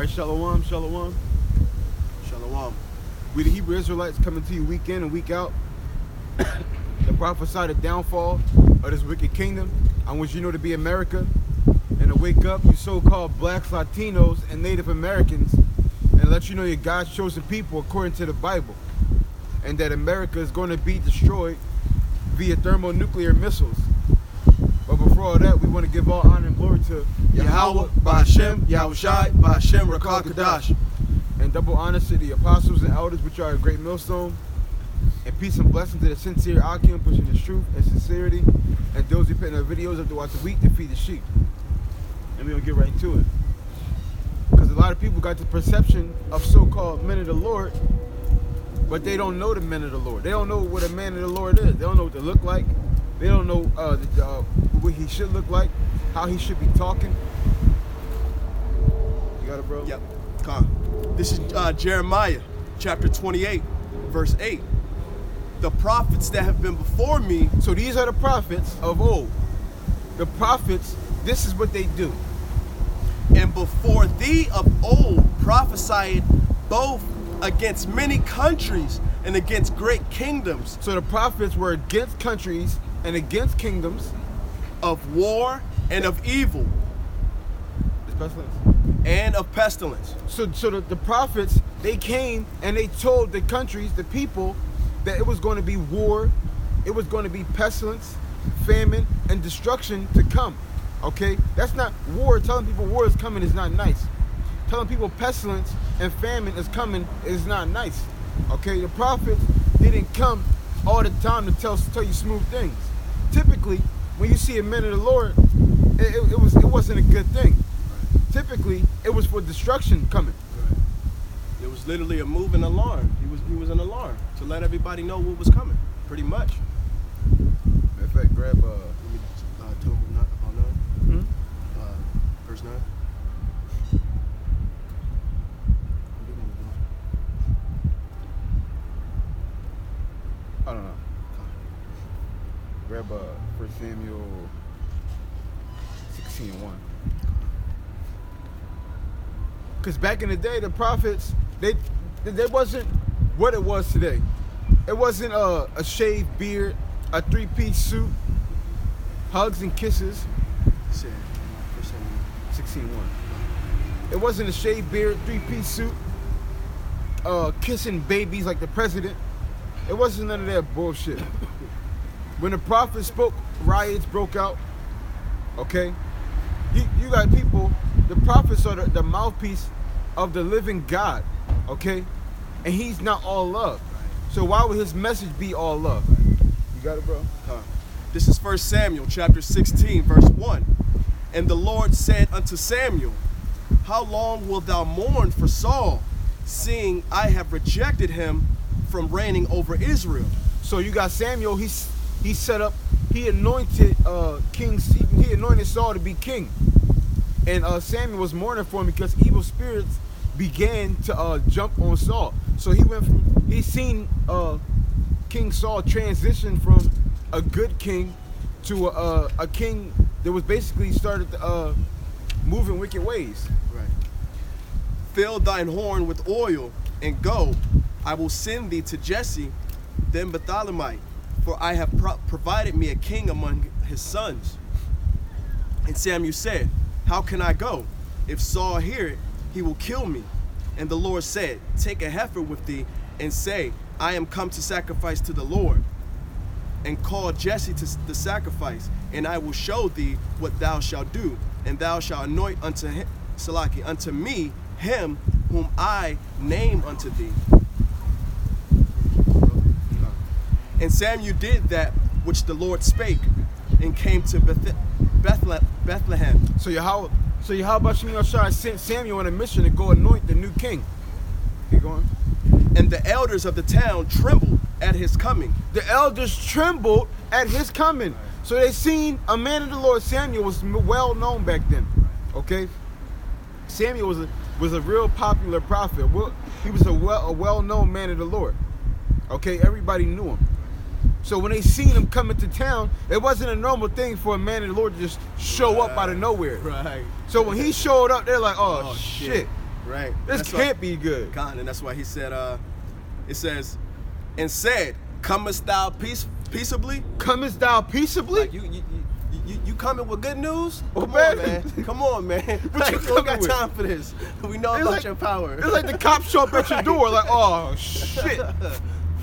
right, shalom, shalom. Shalom. We the Hebrew Israelites coming to you week in and week out. The prophesy the downfall of this wicked kingdom. I want you to know to be America and to wake up, you so-called blacks, Latinos, and Native Americans, and let you know you're God's chosen people according to the Bible, and that America is going to be destroyed via thermonuclear missiles. But before all that, we want to give all honor and glory to Yahweh, Ba'Shem, Yahushai, Ba'Shem, Rakal Kadash. and double honor to the apostles and elders, which are a great millstone. And peace and blessings to the sincere Akim pushing his truth and sincerity, and those who put in their videos up throughout the week to feed the sheep. And we're going to get right into it. Because a lot of people got the perception of so-called men of the Lord, but they don't know the men of the Lord. They don't know what a man of the Lord is. They don't know what they look like. They don't know what he should look like, how he should be talking. You got it, bro? Yep. Come. This is Jeremiah chapter 28, verse 8. The prophets that have been before me. So these are the prophets of old. The prophets, this is what they do. And before thee of old prophesied both against many countries and against great kingdoms. So the prophets were against countries and against kingdoms. Of war and of evil. And of pestilence. So the prophets, they came and they told the countries, the people, that it was going to be war, it was going to be pestilence, famine, and destruction to come. Okay? That's not war. Telling people war is coming is not nice. Telling people pestilence and famine is coming is not nice. Okay? The prophets didn't come all the time to tell you smooth things. Typically, when you see a man of the Lord, it wasn't a good thing. Typically, it was for destruction coming. It was literally a moving alarm. He was an alarm to let everybody know what was coming, pretty much. Matter of fact, grab Let me tell them about 9. Verse 9. I don't know. Grab 1 Samuel 16:1. Because back in the day, the prophets, they wasn't what it was today. It wasn't a shaved beard, a 3-piece suit, hugs and kisses. 16:1. It wasn't a shaved beard, 3-piece suit, kissing babies like the president. It wasn't none of that bullshit. When the prophet spoke, riots broke out. Okay? You got people, the prophets are the mouthpiece of the living God, okay? And he's not all love. So why would his message be all love? You got it, bro? This is 1 Samuel chapter 16, verse 1. And the Lord said unto Samuel, how long wilt thou mourn for Saul, seeing I have rejected him from reigning over Israel? So you got Samuel, he anointed he anointed Saul to be king. And Samuel was mourning for him because evil spirits began to jump on Saul. So he seen King Saul transition from a good king to a king that was basically started moving wicked ways. Right. Fill thine horn with oil and go. I will send thee to Jesse, then Bethlehemite, for I have provided me a king among his sons. And Samuel said, how can I go? If Saul hear it, he will kill me. And the Lord said, take a heifer with thee, and say, I am come to sacrifice to the Lord. And call Jesse to the sacrifice, and I will show thee what thou shalt do. And thou shalt anoint unto me him whom I name unto thee. And Samuel did that which the Lord spake, and came to Bethlehem. So Yahweh Shai sent Samuel on a mission to go anoint the new king. Keep going. And the elders of the town trembled at his coming. The elders trembled at his coming. So they seen a man of the Lord. Samuel was well known back then. Okay? Samuel was a real popular prophet. He was a well-known man of the Lord. Okay? Everybody knew him. So when they seen him coming to town, it wasn't a normal thing for a man of the Lord to just show up out of nowhere. Right. So when he showed up, they're like, oh shit. Right. This That's can't why, be good. God, and that's why he said, it says, and said, comest thou peaceably? Comest thou peaceably? Like you coming with good news? Oh, Come man. on, man. Come on, man. What Like, you we don't got coming with? time for this. We know It's about like- your power. It's like the cops show up at your door, like, oh shit.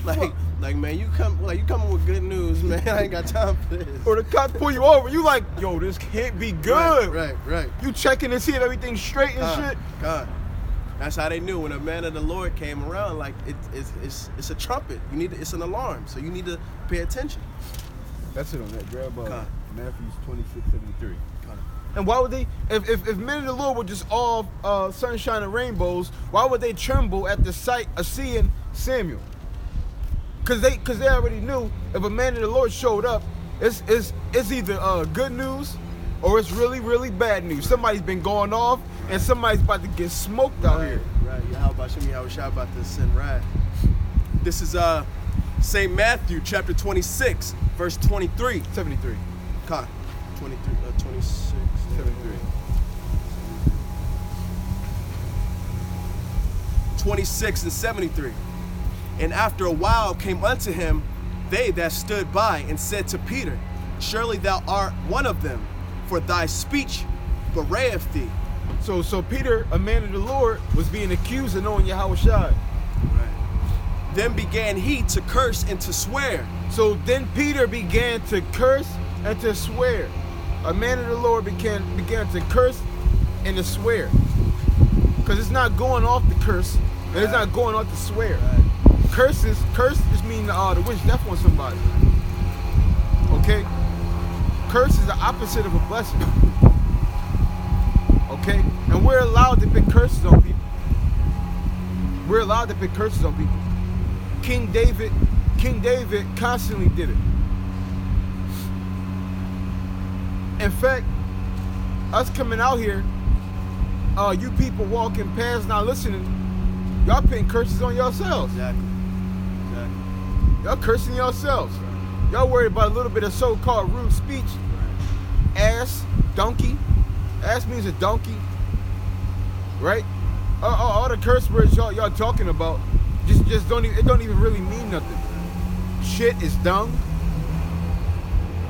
like man, you coming with good news, man. I ain't got time for this. Or the cops pull you over, you like, yo, this can't be good. Right. You checking to see if everything's straight and shit. God. That's how they knew when a man of the Lord came around. Like it's a trumpet. It's an alarm. So you need to pay attention. That's it on that. Grab God. Matthews 26:73. And why would they, if men of the Lord were just all sunshine and rainbows, why would they tremble at the sight of seeing Samuel? Cause they already knew if a man of the Lord showed up, it's either good news or it's really, really bad news. Somebody's been going off and somebody's about to get smoked out here. Right. How about Shemi? How was about to send wrath? This is St. Matthew chapter 26, verse 23. 73. God. 23, 26, 73. 26 and 73. And after a while came unto him they that stood by and said to Peter, surely thou art one of them, for thy speech bewrayeth thee. So Peter, a man of the Lord, was being accused of knowing Yahushua. Right. Then began he to curse and to swear. So then Peter began to curse and to swear. A man of the Lord began to curse and to swear. Because it's not going off the curse, and it's not going off the swear. Right. Curse just mean to wish death on somebody. Okay? Curse is the opposite of a blessing. Okay? And we're allowed to pick curses on people. We're allowed to pick curses on people. King David constantly did it. In fact, us coming out here, you people walking past not listening, y'all putting curses on yourselves. Exactly. Y'all cursing yourselves. Y'all worried about a little bit of so-called rude speech. Ass, donkey. Ass means a donkey, right? All the curse words y'all talking about just don't even really mean nothing. Shit is dumb.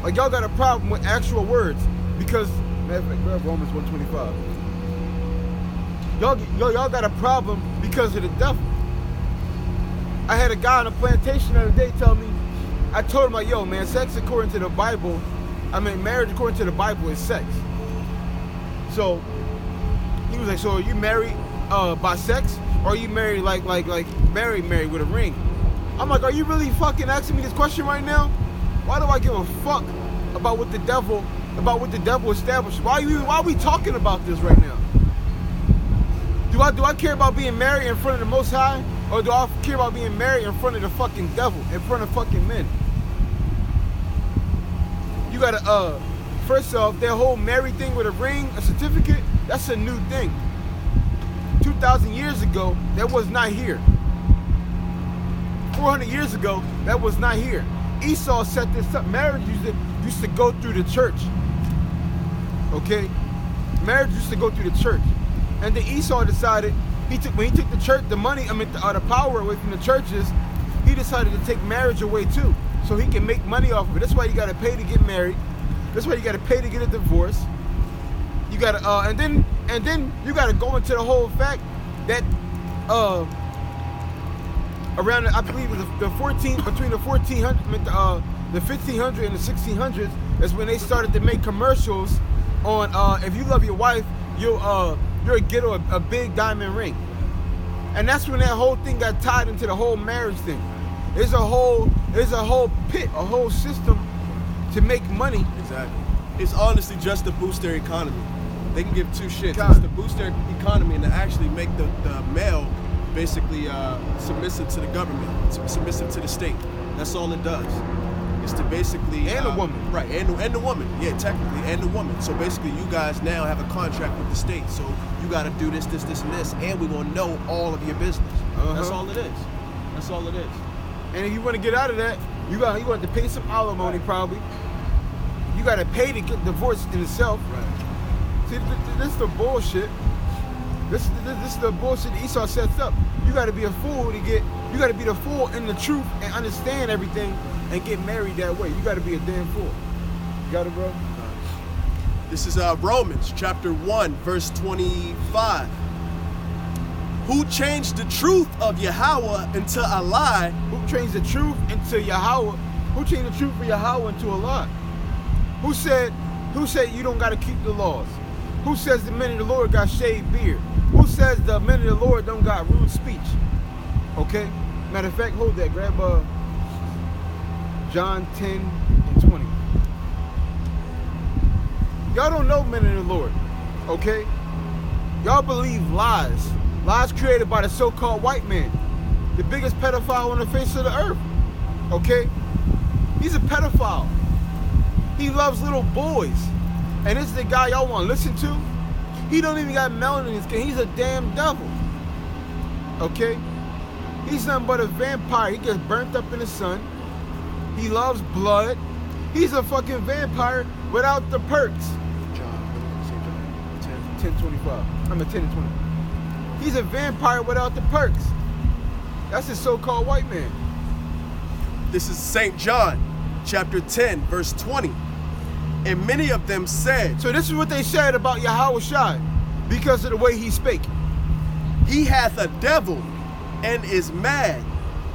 Like y'all got a problem with actual words because grab Romans 125. Y'all got a problem because of the devil. I had a guy on a plantation the other day tell me, I told him like, yo man, sex according to the Bible, marriage according to the Bible is sex. So he was like, so are you married by sex, or are you married like married with a ring? I'm like, are you really fucking asking me this question right now? Why do I give a fuck about what the devil established? Why are we talking about this right now? Do I care about being married in front of the Most High, or do I care about being married in front of the fucking devil, in front of fucking men? You gotta first off, that whole married thing with a ring, a certificate, that's a new thing. 2,000 years ago, that was not here. 400 years ago, that was not here. Esau set this up. Marriage used to go through the church. Okay? Marriage used to go through the church. And then Esau decided, when he took the church, the power away from the churches, he decided to take marriage away too, so he can make money off of it. That's why you gotta pay to get married. That's why you gotta pay to get a divorce. You gotta and then you gotta go into the whole fact that around I believe it was between the 1400 the 1500 and the 1600s is when they started to make commercials on if you love your wife, you'll get her a big diamond ring. And that's when that whole thing got tied into the whole marriage thing. There's a whole pit, a whole system to make money. Exactly. It's honestly just to boost their economy. They can give two shits. God. It's to boost their economy and to actually make the male basically submissive to the government, submissive to the state. That's all it does. It's to basically And the woman. Right, and the woman. Yeah, technically, and the woman. So basically, you guys now have a contract with the state. So you got to do this, and this, and we're gonna know all of your business. That's all it is. That's all it is. And if you want to get out of that, you got to pay some alimony probably. You got to pay to get divorced in itself. Right. See, this is the bullshit. This is the bullshit that Esau sets up. You got to be a fool to get. You got to be the fool in the truth and understand everything and get married that way. You got to be a damn fool. You got it, bro? This is Romans chapter 1, verse 25. Who changed the truth of Yahweh into a lie? Who changed the truth into Yahweh? Who changed the truth for Yahweh into a lie? Who said you don't got to keep the laws? Who says the men of the Lord got shaved beard? Who says the men of the Lord don't got rude speech? Okay? Matter of fact, hold that. Grab John 10 and 20. Y'all don't know men of the Lord. Okay? Y'all believe lies. Lies created by the so-called white man. The biggest pedophile on the face of the earth. Okay? He's a pedophile. He loves little boys. And this is the guy y'all want to listen to? He don't even got melanin in his skin. He's a damn devil. Okay? He's nothing but a vampire. He gets burnt up in the sun. He loves blood. He's a fucking vampire without the perks. John 10:25. I'm at 10 and 20. He's a vampire without the perks. That's his so-called white man. This is St. John, chapter 10, verse 20. And many of them said, so this is what they said about Yahweh Shai because of the way he spake. He hath a devil and is mad.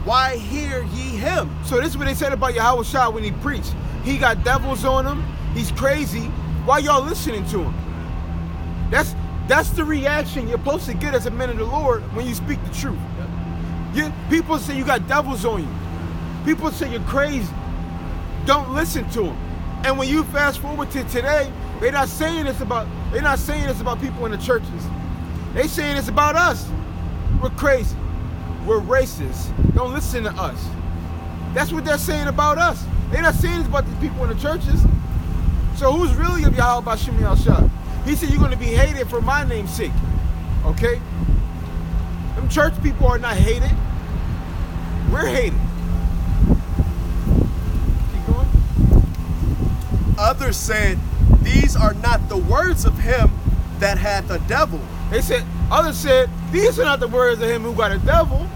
Why hear ye him? So this is what they said about Yahweh Shai when he preached. He got devils on him. He's crazy. Why y'all listening to him? That's the reaction you're supposed to get as a man of the Lord when you speak the truth. People say you got devils on you. People say you're crazy. Don't listen to them. And when you fast forward to today, they're not saying this about people in the churches. They saying it's about us. We're crazy. We're racist. Don't listen to us. That's what they're saying about us. They're not saying this about these people in the churches. So who's really of Yahweh Bashim Yahshua? He said you're going to be hated for my name's sake. Okay? Them church people are not hated. We're hated. Keep going. Others said, these are not the words of him that hath a devil. Others said, these are not the words of him who got a devil.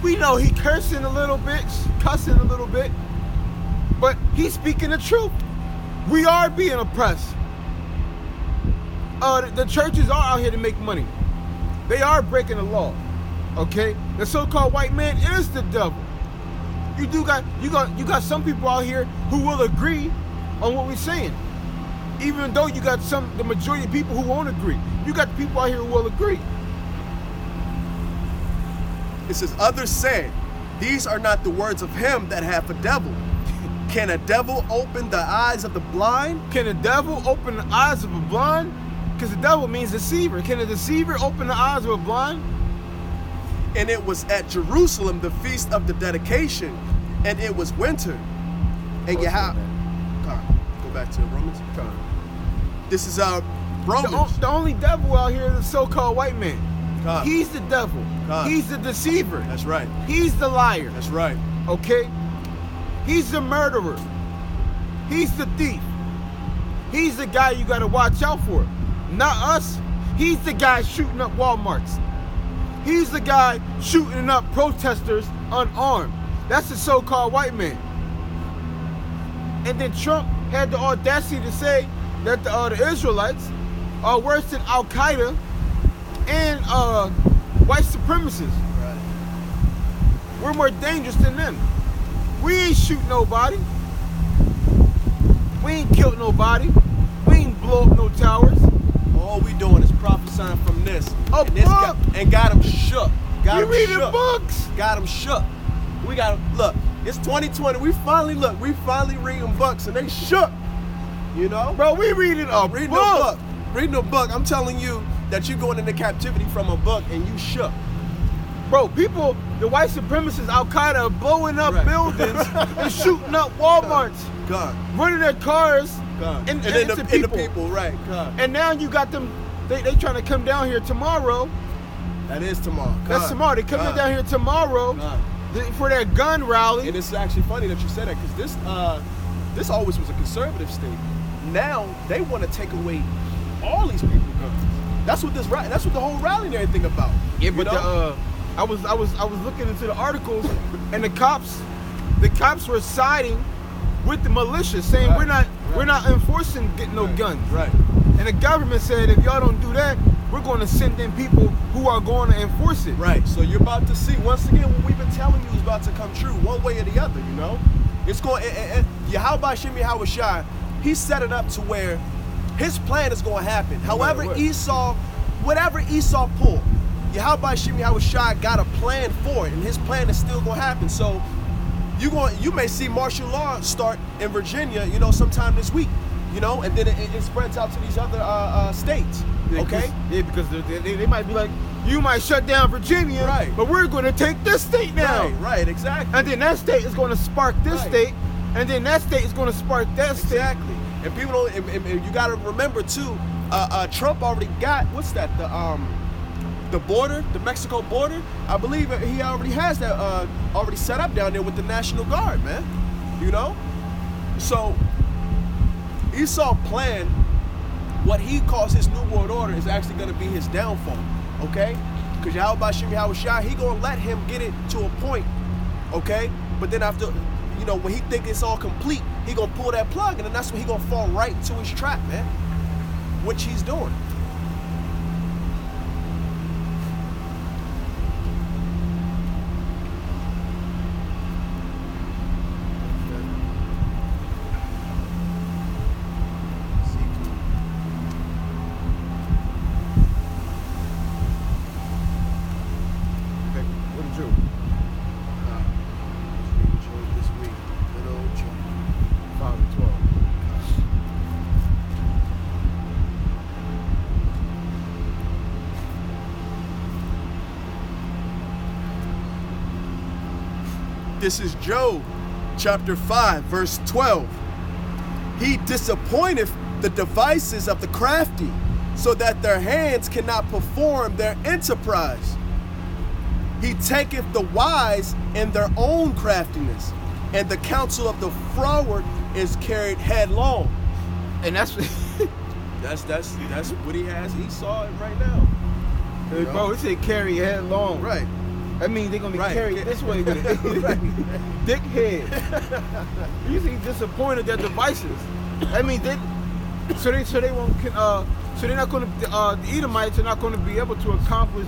We know he cursing a little bit, cussing a little bit, but he's speaking the truth. We are being oppressed. The churches are out here to make money. They are breaking the law. Okay? The so-called white man is the devil. You got some people out here who will agree on what we're saying. Even though you got the majority of people who won't agree. You got people out here who will agree. It says, others said, these are not the words of him that hath a devil. Can a devil open the eyes of the blind? Can a devil open the eyes of a blind? Because the devil means deceiver. Can a deceiver open the eyes of a blind? And it was at Jerusalem the feast of the dedication, and it was winter. And Yahweh. Go back to Romans. This is Romans. The only devil out here is the so-called white man. God. He's the devil. God. He's the deceiver. That's right. He's the liar. That's right. Okay? He's the murderer. He's the thief. He's the guy you got to watch out for. Not us. He's the guy shooting up Walmarts. He's the guy shooting up protesters unarmed. That's the so-called white man. And then Trump had the audacity to say that the Israelites are worse than Al-Qaeda and white supremacists. Right. We're more dangerous than them. We ain't shoot nobody. We ain't killed nobody. We ain't blow up no towers. All we doing is prophesying from this. A and this book. Got him shook. We reading books. Got him shook. We got him. Look, it's 2020. We finally reading books, and they shook. You know, bro, we reading a book. Reading a book. I'm telling you that you're going into captivity from a book, and you shook. Bro, people, the white supremacists, Al-Qaeda, are blowing up buildings and shooting up Walmarts. God. Running their cars God. and the people, right. God. And now you got them, they trying to come down here tomorrow. That is tomorrow. God. That's tomorrow. They coming down here tomorrow for their gun rally. And it's actually funny that you said that, because this always was a conservative state. Now they want to take away all these people's guns. That's what that's what the whole rally and everything about. Yeah, you but know? I was looking into the articles, and the cops were siding with the militia, saying Right, we're not enforcing getting no Right, guns. right. And the government said if y'all don't do that, we're going to send in people who are going to enforce it. Right. So you're about to see once again what we've been telling you is about to come true, one way or the other. You know, it's going. Yahweh Shem Yahweh Shai, he set it up to where his plan is going to happen. However, what? Esau, whatever Esau pulled, Yahweh Shem Yahweh Shai got a plan for it, and his plan is still going to happen. So you may see martial law start in Virginia, you know, sometime this week, you know, and then it spreads out to these other states. Okay. Because they might be like, you might shut down Virginia, Right. but we're going to take this state now. Right. Exactly. And then that state is going to spark this Right. state, and then that state is going to spark that state. Exactly. And people don't. And you got to remember too. Trump already got what's that? The border, the Mexico border. I believe he already has that already set up down there with the National Guard, man. You know. So Esau plan, what he calls his new world order, is actually going to be his downfall. Okay. Because Yahweh Shem Yahweh Shai, he gonna let him get it to a point. Okay. But then after, you know, when he think it's all complete, he gonna pull that plug, and then that's when he gonna fall right into his trap, man. Which he's doing. Okay, what did you? This week, good old Joe. 5 and 12. This is Job, chapter 5, verse 12. He disappointeth the devices of the crafty, so that their hands cannot perform their enterprise. He taketh the wise in their own craftiness, and the counsel of the froward is carried headlong. And that's That's what he has. He saw it right now. You know? bro, he said carry headlong. Right. I mean, they're gonna be Right. carried this way with it. Dickhead. You see, disappointed their devices. I mean, they won't. So they're not gonna. The Edomites are not gonna be able to accomplish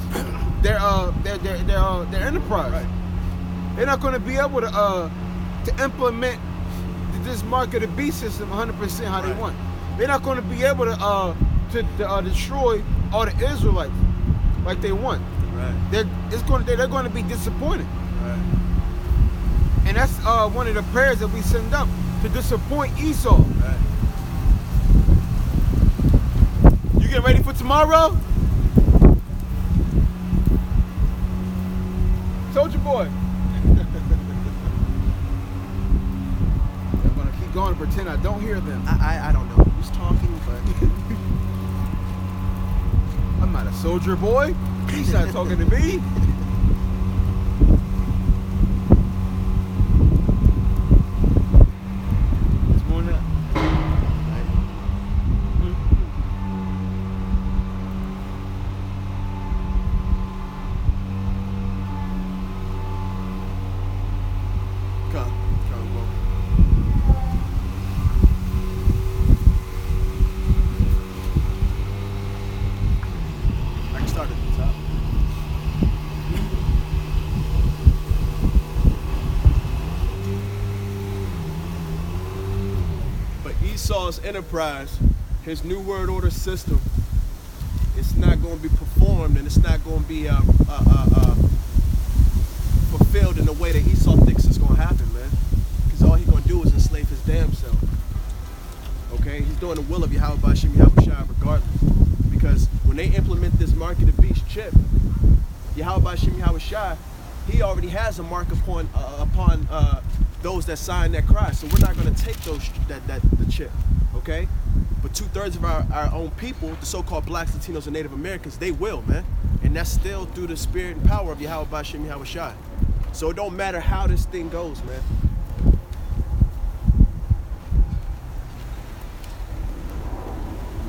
their enterprise. Right. They're not gonna be able to implement this mark of the beast system 100% how they Right. want. They're not gonna be able to destroy all the Israelites like they want. Right. They're going to be disappointed, Right. and that's one of the prayers that we send up to disappoint Esau. Right. You getting ready for tomorrow? Soldier boy. I'm gonna keep going and pretend I don't hear them. I don't know who's talking, but I'm not a soldier boy. He's not talking to me. It's more than that. Come, bro. I can start at the top. But Esau's enterprise, his new world order system, it's not going to be performed, and it's not going to be fulfilled in the way that Esau thinks it's going to happen, man. Because all he's going to do is enslave his damn self. Okay? He's doing the will of Yahweh Bashim Yahweh Shai regardless. Because when they implement this mark of the beast chip, Yahweh Bashim Yahweh Shai, he already has a mark upon those that sign that cross. So we're not going to take the chip. Okay? But 2/3 of our own people, the so-called blacks, Latinos, and Native Americans, they will, man. And that's still through the spirit and power of Yahweh Bashim Yahweh Shai. So it don't matter how this thing goes, man.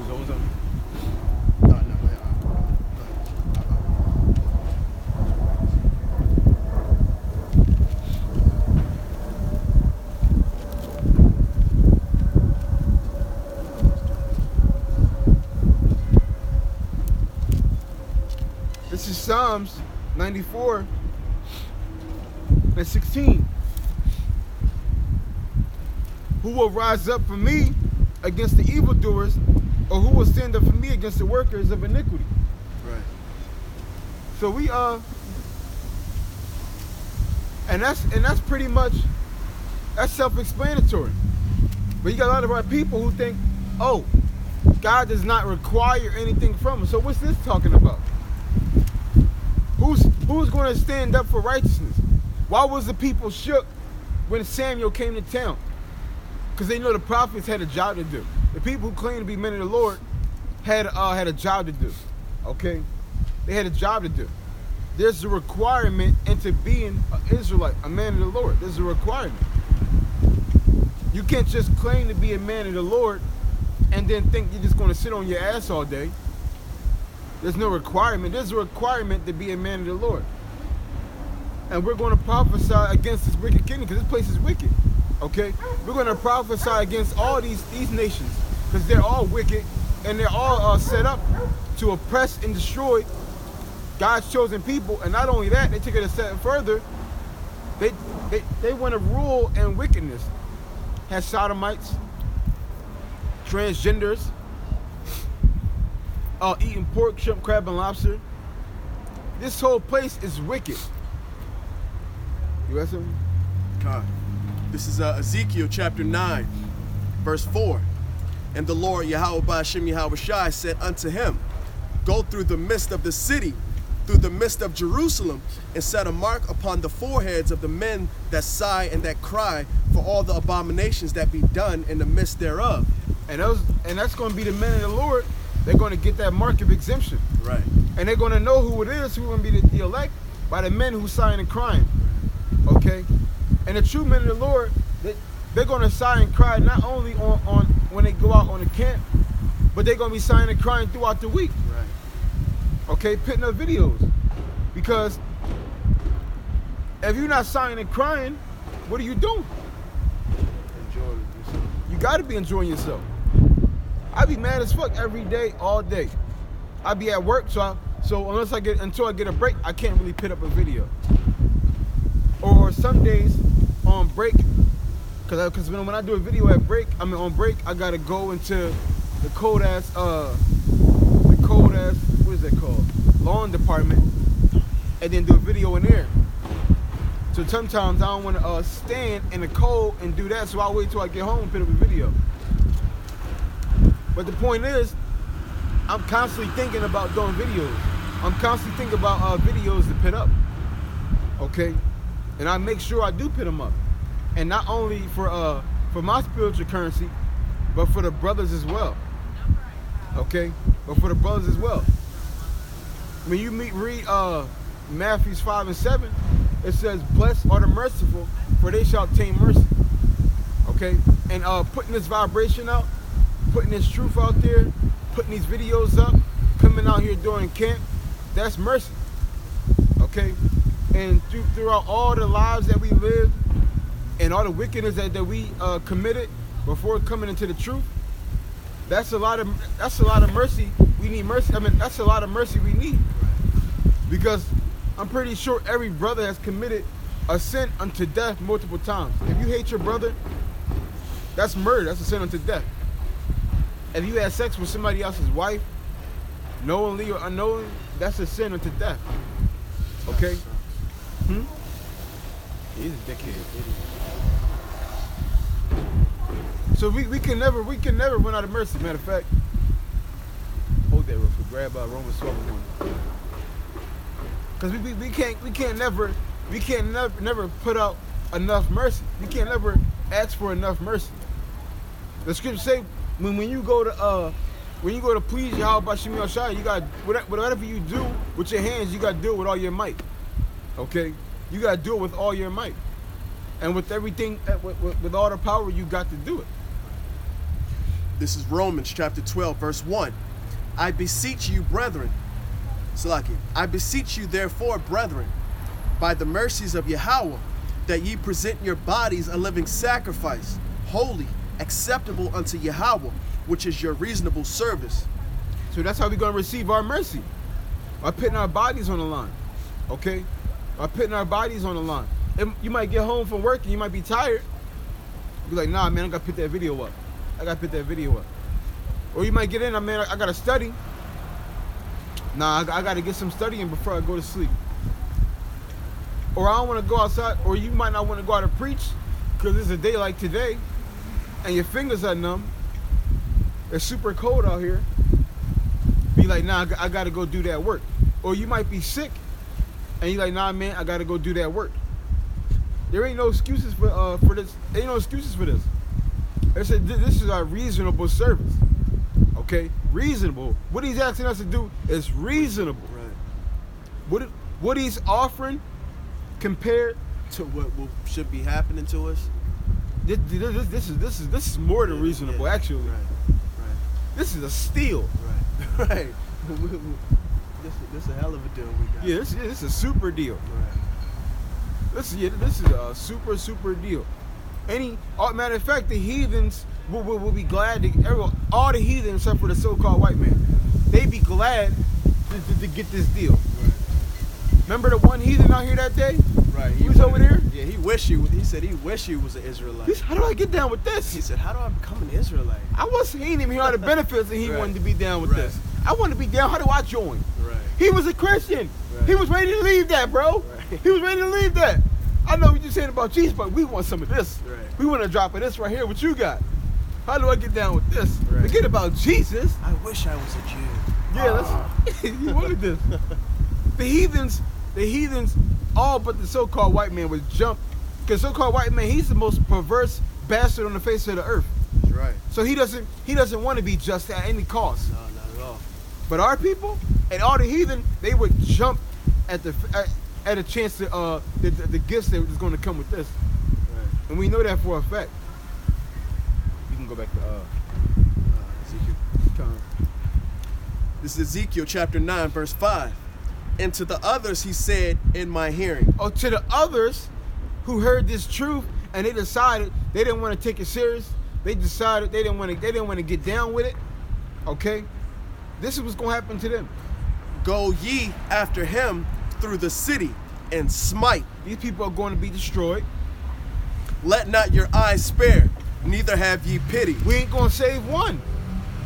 Who's on? No, go ahead. This is Psalms 94 and 16. Who will rise up for me against the evildoers, or who will stand up for me against the workers of iniquity? Right. So we and that's pretty much, that's self-explanatory. But you got a lot of our people who think, oh, God does not require anything from us. So what's this talking about? Who's going to stand up for righteousness? Why was the people shook when Samuel came to town? Because they know the prophets had a job to do. The people who claim to be men of the Lord had a job to do. Okay? They had a job to do. There's a requirement into being an Israelite, a man of the Lord. There's a requirement. You can't just claim to be a man of the Lord and then think you're just going to sit on your ass all day. There's no requirement. There's a requirement to be a man of the Lord. And we're going to prophesy against this wicked kingdom, because this place is wicked. Okay? We're going to prophesy against all these nations, because they're all wicked and they're all set up to oppress and destroy God's chosen people. And not only that, they take it a step further. They want to rule in wickedness. Has sodomites, transgenders, eating pork, shrimp, crab, and lobster. This whole place is wicked. You got something? God. This is Ezekiel chapter 9, verse 4. And the Lord Yahweh Ba'ashem Yahweh Shai said unto him, go through the midst of the city, through the midst of Jerusalem, and set a mark upon the foreheads of the men that sigh and that cry for all the abominations that be done in the midst thereof. And that's going to be the men of the Lord. They're going to get that mark of exemption. Right. And they're going to know who it is, who's going to be the elect, by the men who sigh and crying. Okay? And the true men of the Lord, they're going to sigh and cry not only on when they go out on the camp, but they're going to be sighing and crying throughout the week. Right. Okay? Putting up videos. Because if you're not sighing and crying, what are you doing? Enjoying yourself. You got to be enjoying yourself. I be mad as fuck every day, all day. I be at work, so until I get a break, I can't really put up a video. Or some days on break, because when I do a video at break, on break, I gotta go into the cold ass, what is that called? Lawn department, and then do a video in there. So sometimes I don't want to stand in the cold and do that, so I'll wait till I get home and put up a video. But the point is, I'm constantly thinking about doing videos. I'm constantly thinking about videos to put up. Okay? And I make sure I do put them up. And not only for my spiritual currency, but for the brothers as well. Okay? But for the brothers as well. When you read Matthew 5 and 7, it says, blessed are the merciful, for they shall obtain mercy. Okay? And putting this vibration out, putting this truth out there, putting these videos up, coming out here during camp, that's mercy. Okay? And throughout all the lives that we lived and all the wickedness that we committed before coming into the truth, that's a lot of mercy. We need mercy. That's a lot of mercy we need. Because I'm pretty sure every brother has committed a sin unto death multiple times. If you hate your brother, that's murder. That's a sin unto death. If you had sex with somebody else's wife, knowingly or unknowingly, that's a sin unto death. Okay? He's a dickhead. So we can never run out of mercy. Matter of fact, hold that real quick. Grab Romans 12:1. Because we can't never put out enough mercy. We can't never ask for enough mercy. The scriptures say when you go to please Yahweh Ba'ashem Yahweh Shai, you got whatever you do with your hands, you got to do it with all your might. Okay, you got to do it with all your might, and with everything, with all the power, you got to do it. This is Romans chapter 12, verse 1. I beseech you, brethren, Salaki, I beseech you, therefore, brethren, by the mercies of Yahweh, that ye present your bodies a living sacrifice, holy, acceptable unto Yahweh, which is your reasonable service. So that's how we're going to receive our mercy. by putting our bodies on the line. Okay? By putting our bodies on the line. And you might get home from work and you might be tired. Be like, nah, man, I gotta put that video up. I gotta put that video up. Or you might get in, man, I gotta study. Nah, I gotta get some studying before I go to sleep. Or I don't wanna go outside, or you might not wanna go out and preach because it's a day like today and your fingers are numb. It's super cold out here. Be like, nah, I gotta go do that work. Or you might be sick and you're like, nah, man, I gotta go do that work. There ain't no excuses for this. Ain't no excuses for this. They said this is our reasonable service. Okay, reasonable. What he's asking us to do is reasonable. Right. What he's offering compared To what should be happening to us. this is more than reasonable. Actually, Right. this is a steal. Right. Right. This is a hell of a deal we got. Yeah, this is a super deal. Right. This is a super deal. Matter of fact, the heathens will be glad to. All the heathens except for the so-called white man, they be glad to get this deal. Right. Remember the one heathen out here that day? Right. He was over there. Yeah, he said he wished he was an Israelite. How do I get down with this? He said, how do I become an Israelite? He didn't even hear the benefits, and he Right. wanted to be down with Right. this. I want to be down. How do I join? Right. He was a Christian. Right. He was ready to leave that, bro. Right. He was ready to leave that. I know what you're saying about Jesus, but we want some of this. Right. We want a drop of this right here. What you got? How do I get down with this? Right. Forget about Jesus. I wish I was a Jew. Yeah, he wanted this. The heathens, all but the so-called white man was jumped. Because so-called white man, he's the most perverse bastard on the face of the earth. That's right. So he doesn't want to be just at any cost. No, not at all. But our people and all the heathen, they would jump at a chance to the gifts that was going to come with this. Right. And we know that for a fact. You can go back to Ezekiel. Tom. This is Ezekiel chapter 9, verse 5. And to the others he said in my hearing. Oh, to the others who heard this truth and they decided they didn't want to take it serious. They decided they didn't want to get down with it. Okay? This is what's going to happen to them. Go ye after him through the city and smite. These people are going to be destroyed. Let not your eyes spare, neither have ye pity. We ain't going to save one.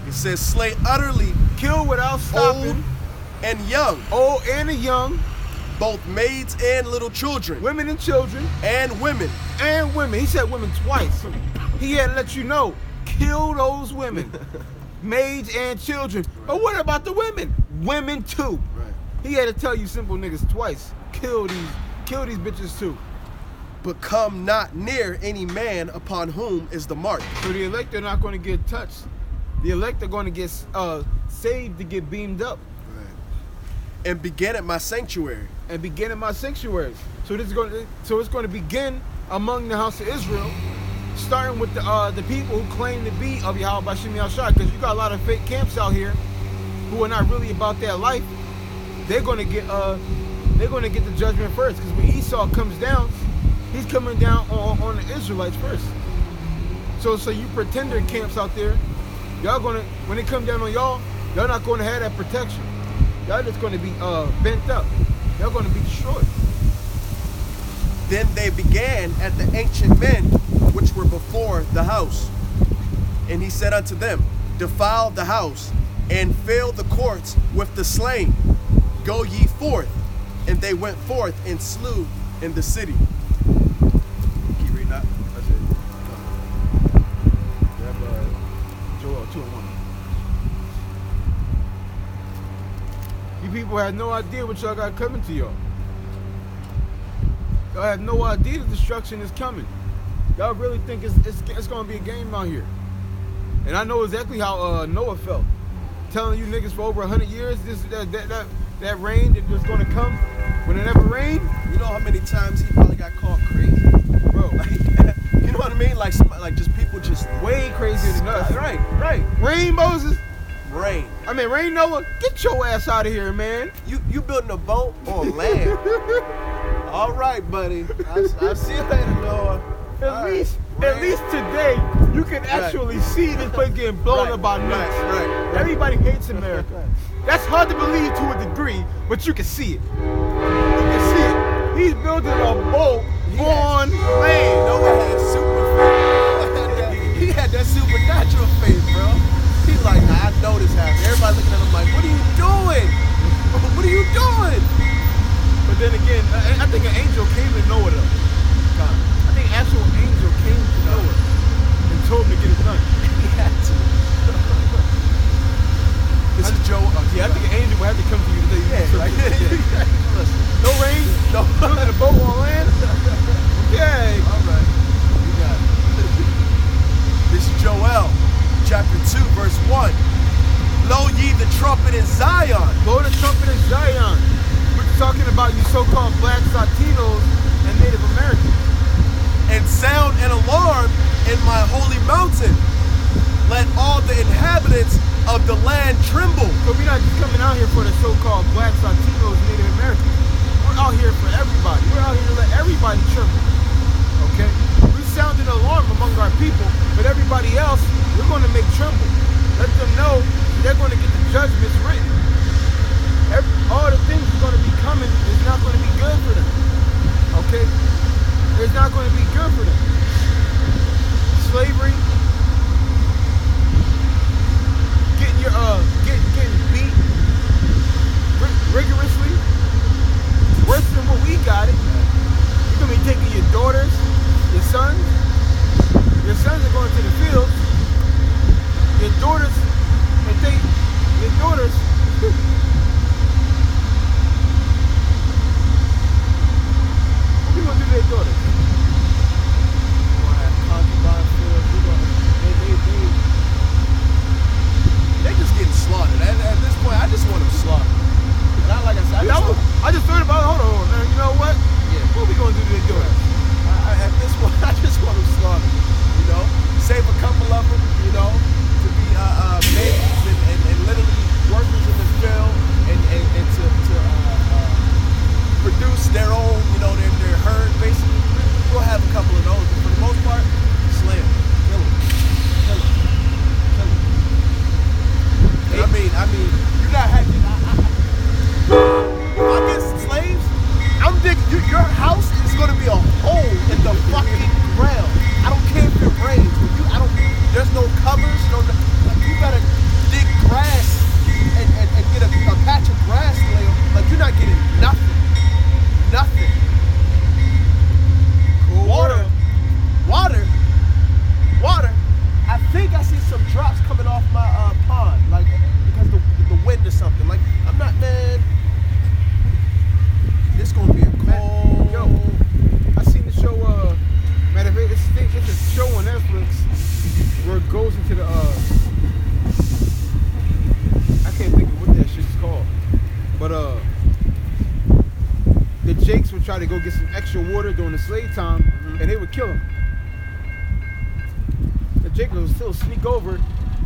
It says, slay utterly Kill without old stopping. and young, Old and the young. both maids and little children, Women and children. and women. And women. He said women twice. He had to let you know. Kill those women. Maids and children. But what about the women? Women too. Right. He had to tell you simple niggas twice. Kill these bitches too. But come not near any man upon whom is the mark. So the elect are not going to get touched. The elect are going to get saved to get beamed up And begin at my sanctuary. and begin in my sanctuaries. So it's going to begin among the house of Israel, starting with the people who claim to be of Yahweh Bashim Yahshua, because you got a lot of fake camps out here who are not really about their life. They're going to get the judgment first, because when Esau comes down, he's coming down on the Israelites first. So you pretender camps out there, when they come down on y'all not going to have that protection. Y'all just going to be bent up. Y'all going to be destroyed. Then they began at the ancient men which were before the house. And he said unto them, defile the house, and fill the courts with the slain. Go ye forth. And they went forth and slew in the city. Can you read that? That's it. You have Joel 2:1. You people have no idea what y'all got coming to y'all. Y'all have no idea the destruction is coming. Y'all really think it's gonna be a game out here. And I know exactly how Noah felt. Telling you niggas for over 100 years that rain that was gonna come when it never rained. You know how many times he probably got called crazy? Bro, Like, you know what I mean? Like just people just way crazier than us. Right. Rain Moses. Rain. Rain Noah, get your ass out of here, man. You building a boat on land. All right, buddy. I'll see you later, Noah. At least today, you can actually see this place getting blown up by nuts. Right. Everybody hates America. That's hard to believe to a degree, but you can see it. You can see it. He's building a boat on land. Noah had super faith. He had that supernatural faith, bro. He's like, nah, I know this happened. Everybody looking at him like, what are you doing? What are you doing? But then again, I think an angel came to Noah though. I think an actual angel came to Noah and told him to get it done. He had to. This is Joe. Yeah, I think an angel would have to come to you today. Yeah, like, listen. No rain, No. building a boat on land. Okay. All right. You got it. This is Joel, chapter 2, verse 1. Blow ye the trumpet in Zion. Blow the trumpet in Zion. We're talking about you so-called black Latinos and Native Americans. And sound an alarm in my holy mountain. Let all the inhabitants of the land tremble. So we're not just coming out here for the so-called blacks, Latinos, Native Americans. We're out here for everybody. We're out here to let everybody tremble. Okay? We sound an alarm among our people, but everybody else, we're going to make tremble. Let them know they're going to get the judgments written. All the things that's going to be coming is not going to be good for them. Okay? It's not going to be good for them. Slavery, getting beat rigorously, worse than what we got it. You're gonna be taking your daughters, your sons. Your sons are going to the fields. Your daughters, your daughters. What you gonna do to their daughters? We're gonna have concubine fields. They just getting slaughtered. At this point, I just want them slaughtered. And like I said, I just thought about it. Hold on, man. You know what? Yeah. What we gonna do to their daughters? At this point, I just want them slaughtered. You know, save a couple of them. You know, to be maids and literally workers in the field and to produce their own. You know, their herd basically. We'll have a couple of those, but for the most part, slay them, kill them, kill them, kill them. I mean, you're not having. If I get slaves, I'm digging. Your house is gonna be a hole in the fucking ground. I don't care if it rains. There's no covers. You better dig grass and get a patch of grass to lay on. Like you're not getting nothing. Nothing. Cool Water. I think I see some drops coming off my pond, like because the wind or something. Like I'm not, man. This gonna be a cold. Yo, I seen the show. Matter of fact, it's a show on Netflix where it goes into the. I can't think of what that shit's called, but the Jakes would try to go get some extra water during the slave time, and they would kill him. The Jake would still sneak over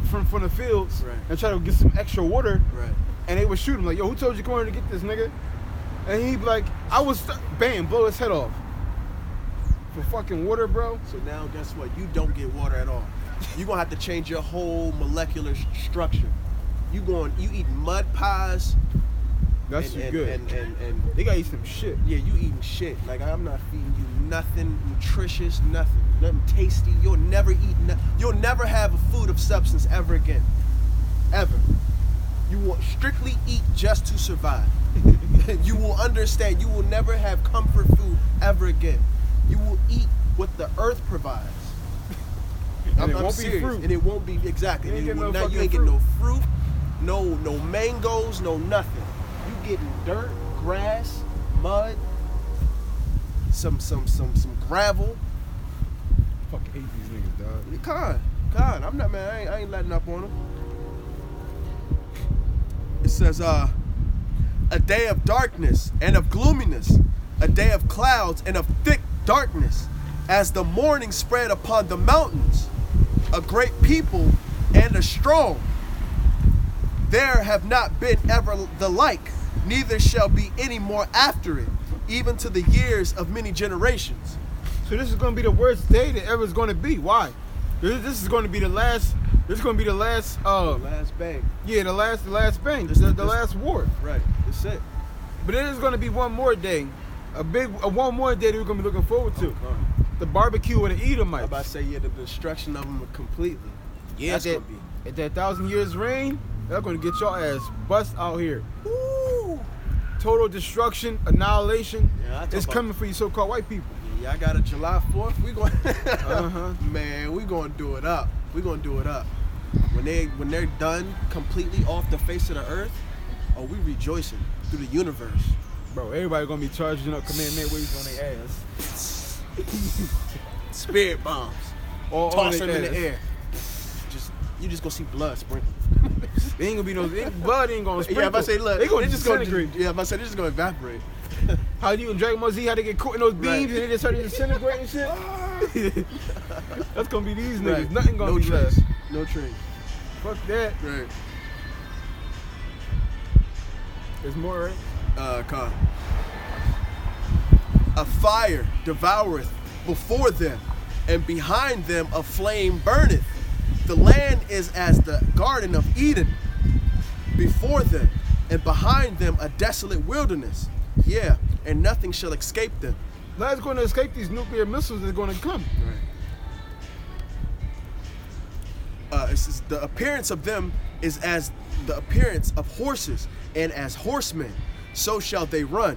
from the fields and try to get some extra water, and they would shoot him like, "Yo, who told you to go in to get this, nigga?" And he'd be like, "I was bam, blow his head off for fucking water, bro." So now, guess what? You don't get water at all. You're gonna have to change your whole molecular structure. You eating mud pies. That's and, good. And they gotta eat some shit. Yeah, you eating shit. Like I'm not feeding you nothing nutritious, nothing tasty. You'll never eat. You'll never have a food of substance ever again, ever. You will strictly eat just to survive. You will understand. You will never have comfort food ever again. You will eat what the earth provides. And it won't serious. be fruit. And it won't be exactly. You ain't getting you ain't getting no fruit, no mangoes, no nothing. You getting dirt, grass, mud, some gravel. I fucking hate these niggas, dog. Con. I'm not, man. I ain't letting up on them. It says, a day of darkness and of gloominess, a day of clouds and of thick darkness, as the morning spread upon the mountains, a great people and a strong. There have not been ever the like, neither shall be any more after it, even to the years of many generations. So this is gonna be the worst day that ever is gonna be. Why? This is going to be the last. This is going to be the last. Last bang. Yeah, the last bang. This- the this- last war. Right. That's it. But there is going to be one more day, one more day that we're going to be looking forward to. The barbecue with the I'm Edomites. about to say, yeah, the destruction of them completely. Yeah, That's that, gonna be. at that 1,000 years reign, they're going to get your ass bust out here. Woo! Total destruction, annihilation. Yeah, I talk It's about- coming for you so-called white people. Yeah, I got a July 4th. We going. Uh-huh. Man, we gonna do it up. We gonna do it up. When they're done completely off the face of the earth, oh, we rejoicing through the universe. Bro, everybody going to be charging up commandment waves on their ass. Spirit bombs. All Toss on them their in the ass. air. You just gonna see blood sprinkle. They ain't gonna be no blood. Ain't gonna sprinkle. Yeah, I'm about to say, look, they gonna just gonna. disintegrate. Yeah, I'm about to say, they're just gonna evaporate. How you and Dragon Ball Z had to get caught in those beams Right. and they just started disintegrating and shit? That's gonna be these niggas. Right. Nothing gonna no be trace. left. No trace. Fuck that. Right. There's more, right? Con. A fire devoureth before them, and behind them a flame burneth. The land is as the Garden of Eden before them, and behind them a desolate wilderness. Yeah, and nothing shall escape them. Nothing's gonna escape these nuclear missiles that's gonna come. It says, the appearance of them is as the appearance of horses, and as horsemen, so shall they run.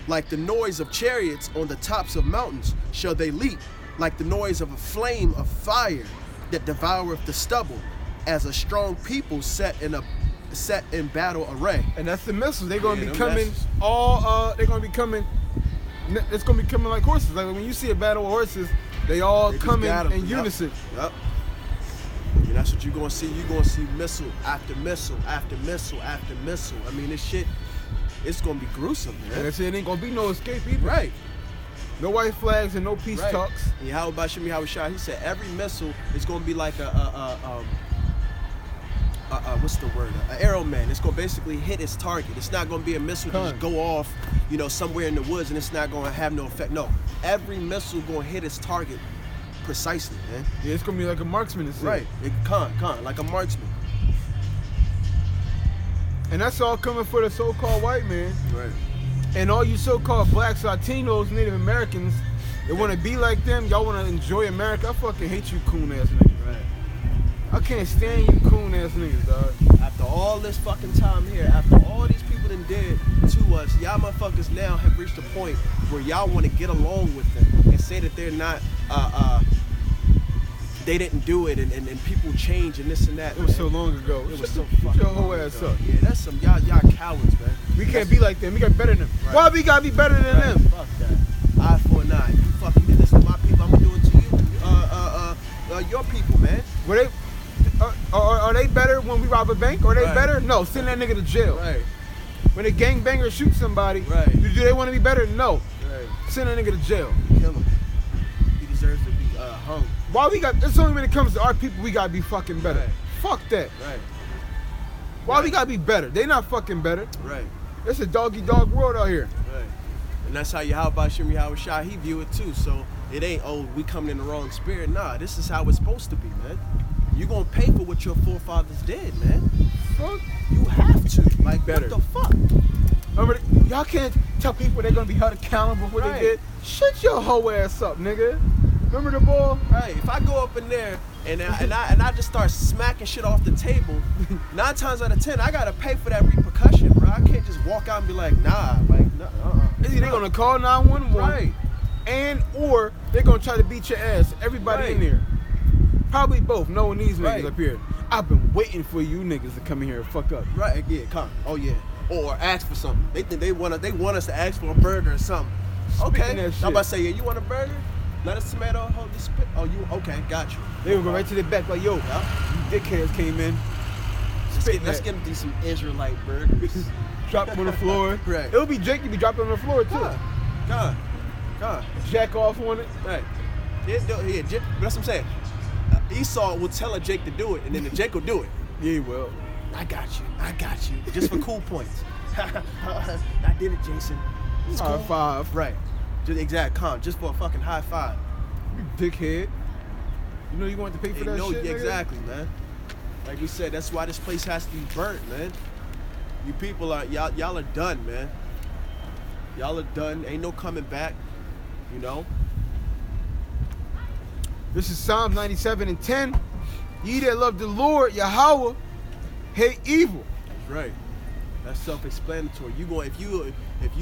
Like the noise of chariots on the tops of mountains shall they leap, like the noise of a flame of fire that devoureth the stubble, as a strong people set in battle array. And that's the missiles. They're gonna Yeah, be them coming missiles. they're gonna be coming. It's gonna be coming like horses. Like when you see a battle of horses, they all They just coming got 'em. in Yup. unison. Yep. And that's what you're gonna see. You're gonna see missile after missile after missile after missile. I mean, this shit, it's gonna be gruesome, Like I man. said, ain't gonna be no escape either. Right. No white flags and no peace Right. talks. And how about Shimmy how shot? He said every missile is gonna be like what's the word? An arrow man. It's gonna basically hit its target. It's not gonna be a missile that just Con. go off, somewhere in the woods and it's not gonna have no effect. No, every missile gonna hit its target precisely, man. Yeah, it's gonna be like a marksman. It's Right. Like a marksman. And that's all coming for the so-called white man. Right. And all you so-called blacks, Latinos, Native Americans, that want to be like them, y'all want to enjoy America. I fucking hate you coon ass niggas. Right. I can't stand you coon ass niggas, dog. After all this fucking time here, after all these people done did to us, y'all motherfuckers now have reached a point where y'all want to get along with them and say that they're not, they didn't do it and people change and this and that. It was man. so long ago. It was Shut so the- shut fucking your whole long ass ago. up. Yeah, that's some y'all cowards, man. We can't be like them. We got to be better than them. Right. Why we gotta be better than Right, them? fuck that. Eye for an eye. You fucking did this to my people, I'm gonna do it to you. Your people, man. Were they? Are they better when we rob a bank? Are they Right. better? No, send that nigga to jail. Right. When a gangbanger shoots somebody, Right. do they want to be better? No, Right. send that nigga to jail. Kill him. He deserves to be hung. Why we got? It's only when it comes to our people we gotta be fucking better. Right. Fuck that. Right. Why we gotta be better? They not fucking better. Right. It's a doggy dog world out here. Right. And that's how about Shimmy Howard Shah, he view it too. So it ain't, oh, we coming in the wrong spirit. Nah, this is how it's supposed to be, man. You gonna pay for what your forefathers did, man. Fuck. You have to. Like, Better. what the fuck? Remember, y'all can't tell people they're gonna be held accountable for what Right. they did. Shut your whole ass up, nigga. Remember the ball? Right. If I go up in there and I just start smacking shit off the table, 9 times out of 10, I gotta pay for that repercussion, bro. I can't just walk out and be like, nah, like, nah, Either they're gonna call 911, Right. and or they're gonna try to beat your ass. Everybody in Right. there. Probably both. Knowing these niggas Right. up here. I've been waiting for you niggas to come in here and fuck up. Right, yeah, come. Oh yeah. Or ask for something. They think they want us to ask for a burger or something. Spitting Okay. that shit. I'm about to say, yeah, you want a burger? Lettuce, tomato, hold this spit. Oh, you okay, got you. They would go right to the back like, yo, Yeah. you dickheads came in, Let's get them these some Israelite burgers. dropped them on the floor. Right. It'll be Jake to be dropping on the floor too. God. Jack off on it. Right. Yeah, but that's what I'm saying. Esau will tell a Jake to do it, and then the Jake will do it. Yeah, well. I got you. Just for cool points. I did it, Jason. It's High cool. five. Right. Just exact just for a fucking high five. Dickhead. You know you want to pay for that shit, nigga? Exactly, man. Like we said, that's why this place has to be burnt, man. You people are y'all are done, man. Y'all are done. Ain't no coming back. You know. This is Psalms 97:10. Ye that love the Lord, Yahweh, hate evil. That's right. That's self-explanatory. If you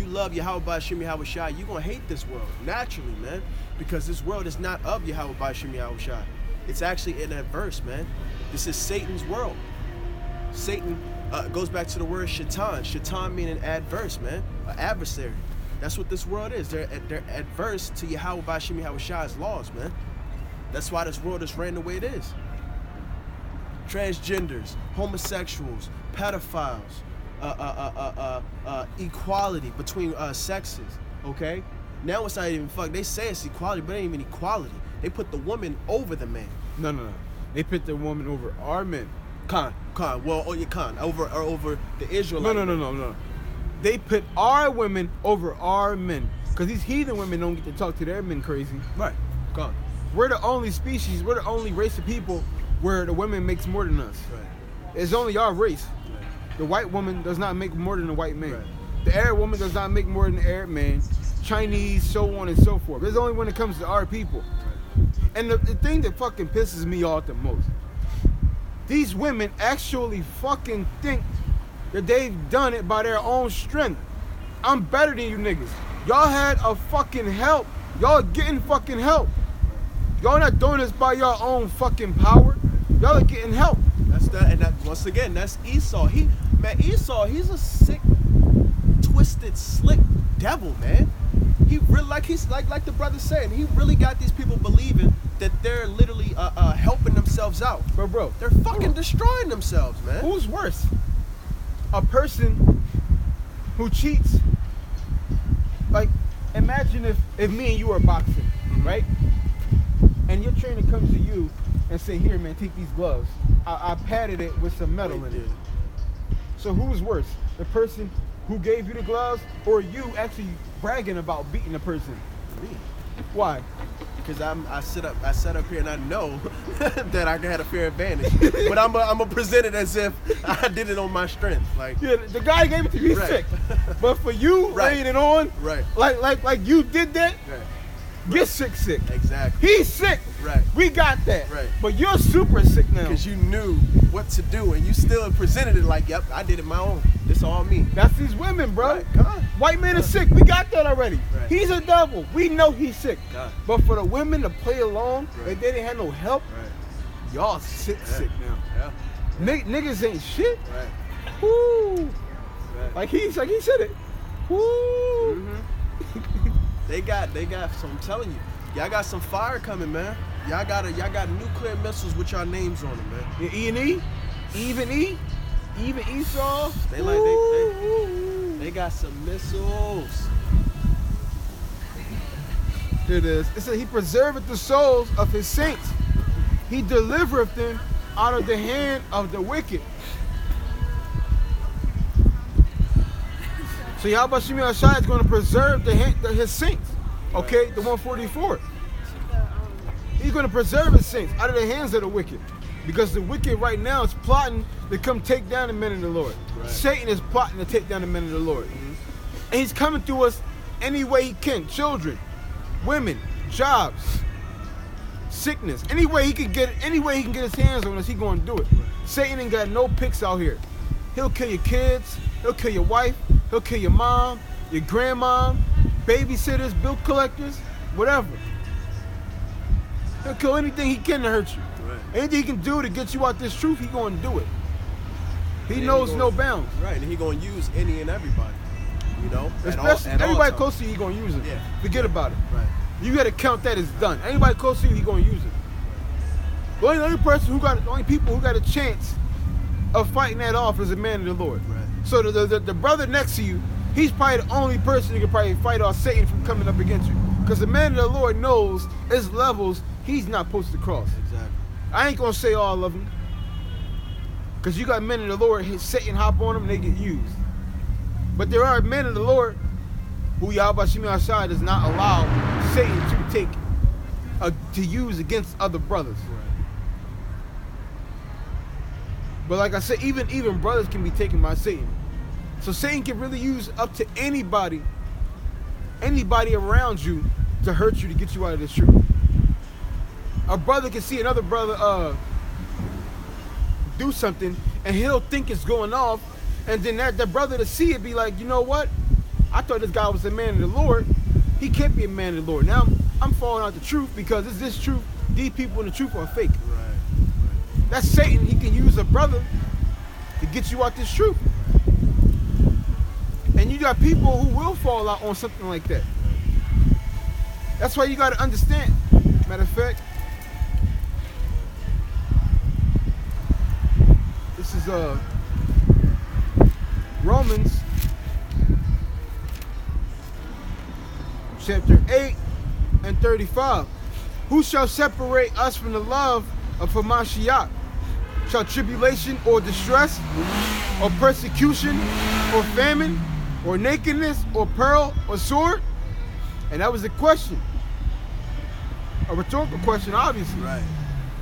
love Yahweh Ba'Shem Yahweh Shai, you gonna hate this world naturally, man. Because this world is not of Yahweh Ba'Shem Yahweh Shai. It's actually in adverse, man. This is Satan's world. Satan goes back to the word shaitan. Shaitan meaning adverse, man. An adversary. That's what this world is. They're adverse to Yahweh Ba'Shem Yahweh Shai's laws, man. That's why this world is ran the way it is. Transgenders, homosexuals, pedophiles, equality between sexes, okay? Now it's not even They say it's equality, but it ain't even equality. They put the woman over the man. No. They put the woman over our men. Over the Israelites. No. They put our women over our men. Because these heathen women don't get to talk to their men crazy. Right. We're the only species, we're the only race of people where the women makes more than us. Right. It's only our race. Right. The white woman does not make more than the white man. Right. The Arab woman does not make more than the Arab man. Chinese, so on and so forth. It's only when it comes to our people. Right. And the thing that fucking pisses me off the most, these women actually fucking think that they've done it by their own strength. I'm better than you niggas. Y'all had a fucking help. Y'all getting fucking help. Y'all not doing this by your own fucking power. Y'all are getting help. Once again, that's Esau. Esau, he's a sick, twisted, slick devil, man. He really, like the brother said, he really got these people believing that they're literally helping themselves out. But bro, they're fucking destroying themselves, man. Who's worse? A person who cheats? Like, imagine if me and you are boxing, right? And your trainer comes to you and say, here, man, take these gloves. I padded it with some metal in it. So who's worse? The person who gave you the gloves, or you actually bragging about beating the person? Me. Why? Because I sit up here and I know that I had a fair advantage. But I'm gonna present it as if I did it on my strength. Like, yeah, the guy gave it to you, he's sick. But for you laying it on, like you did that, get sick. Exactly. He's sick. Right. We got that. Right. But you're super sick now. Because you knew what to do and you still presented it like, yep, I did it my own. This all me. That's these women, bro. Right. Come on. White man is sick. We got that already. Right. He's a devil. We know he's sick. God. But for the women to play along, like they didn't have no help, y'all sick now. Yeah. Niggas ain't shit. Right. Woo. Right. Like he said it. Woo. Mm-hmm. They got. So I'm telling you, y'all got some fire coming, man. Y'all got nuclear missiles with y'all names on them, man. Yeah, E, even Esau. They got some missiles. Here it is. It said he preserveth the souls of his saints. He delivereth them out of the hand of the wicked. So Yahweh Shem Yahshai is going to preserve his saints. Okay, the 144. He's going to preserve his saints out of the hands of the wicked. Because the wicked right now is plotting to come take down the men of the Lord. Right. Satan is plotting to take down the men of the Lord. Mm-hmm. And he's coming through us any way he can. Children, women, jobs, sickness. Any way he can get his hands on us, he's going to do it. Right. Satan ain't got no picks out here. He'll kill your kids. He'll kill your wife. He'll kill your mom, your grandma, babysitters, bill collectors, whatever. He'll kill anything he can to hurt you. Right. Anything he can do to get you out this truth, he's going to do it. He knows no bounds. Right, and he's going to use any and everybody. You know? Especially everybody close to you, he's going to use it. Yeah. Forget about it. Right. You got to count that as done. Anybody close to you, he's going to use it. The only people who got a chance of fighting that off is a man of the Lord. Right. So the brother next to you, he's probably the only person who can probably fight off Satan from coming up against you. Because the man of the Lord knows his levels he's not supposed to cross. Exactly. I ain't going to say all of them. Because you got men of the Lord, Satan hop on them and they get used. But there are men of the Lord who Yahweh Shem Yahshai does not allow Satan to take to use against other brothers. Right. But like I said, even brothers can be taken by Satan. So Satan can really use up to anybody around you to hurt you, to get you out of this truth. A brother can see another brother do something, and he'll think it's going off, and then that brother to see it be like, you know what? I thought this guy was a man of the Lord. He can't be a man of the Lord. Now I'm falling out the truth because it's this truth. These people in the truth are fake. Right. That's Satan. He can use a brother to get you out this truth. And you got people who will fall out on something like that. That's why you got to understand. Matter of fact, this is Romans chapter 8 and 35. Who shall separate us from the love of Hamashiach? Shall tribulation or distress or persecution or famine or nakedness or peril or sword? And that was the question. A rhetorical question, obviously. Right.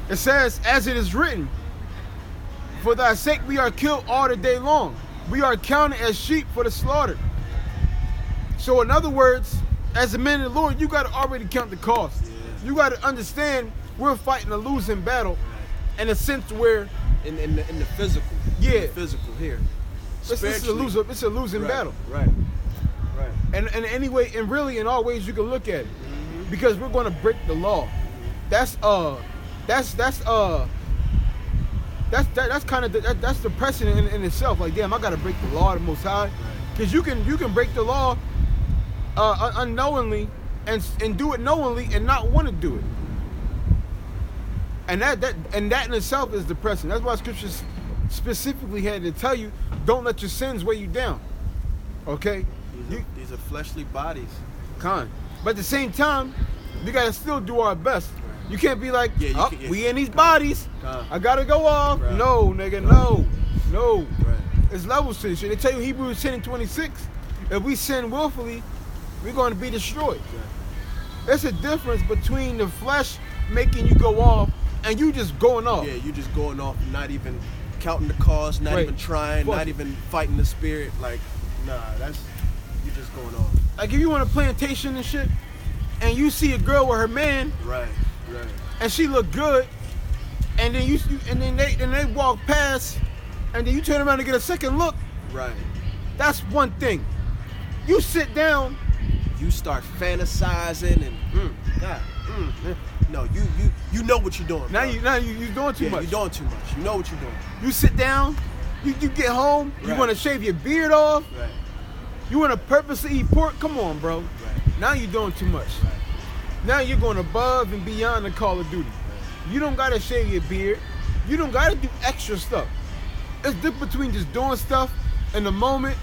It says, as it is written, for thy sake we are killed all the day long. We are counted as sheep for the slaughter. So in other words, as a man of the Lord, you got to already count the cost. Yeah. You got to understand we're fighting a losing battle in a sense where In the physical. Yeah. In the physical here. it's a losing Right. battle. Right. Right. And anyway, and really in all ways you can look at it. Because we're going to break the law. That's kind of that's the precedent in itself. Like, damn, I got to break the law of the Most High. Because you can break the law unknowingly and do it knowingly and not want to do it. And that in itself is depressing. That's why scriptures specifically had to tell you, don't let your sins weigh you down. Okay? These are fleshly bodies. But at the same time, we gotta still do our best. You can't be like, Yeah, we in these bodies. Con. I gotta go off. Right. No, nigga, no. Right. It's levels to this shit. They tell you Hebrews 10 and 26, if we sin willfully, we're gonna be destroyed. There's a difference between the flesh making you go off and you just going off. Yeah, you just going off, not even counting the cost, not Right. even trying, Fuck not it. even fighting the spirit. Like, nah, you just going off. Like if you on a plantation and shit, and you see a girl with her man, Right. and she look good, and then they walk past, and then you turn around to get a second look. Right. That's one thing. You sit down. You start fantasizing and no, you know what you're doing. Now bro. you doing too much. You're doing too much. You know what you're doing. You sit down. You get home. You Right. want to shave your beard off. Right. You want to purposely eat pork. Come on, bro. Right. Now you're doing too much. Right. Now you're going above and beyond the Call of Duty. You don't gotta shave your beard. You don't gotta do extra stuff. It's different between just doing stuff in the moment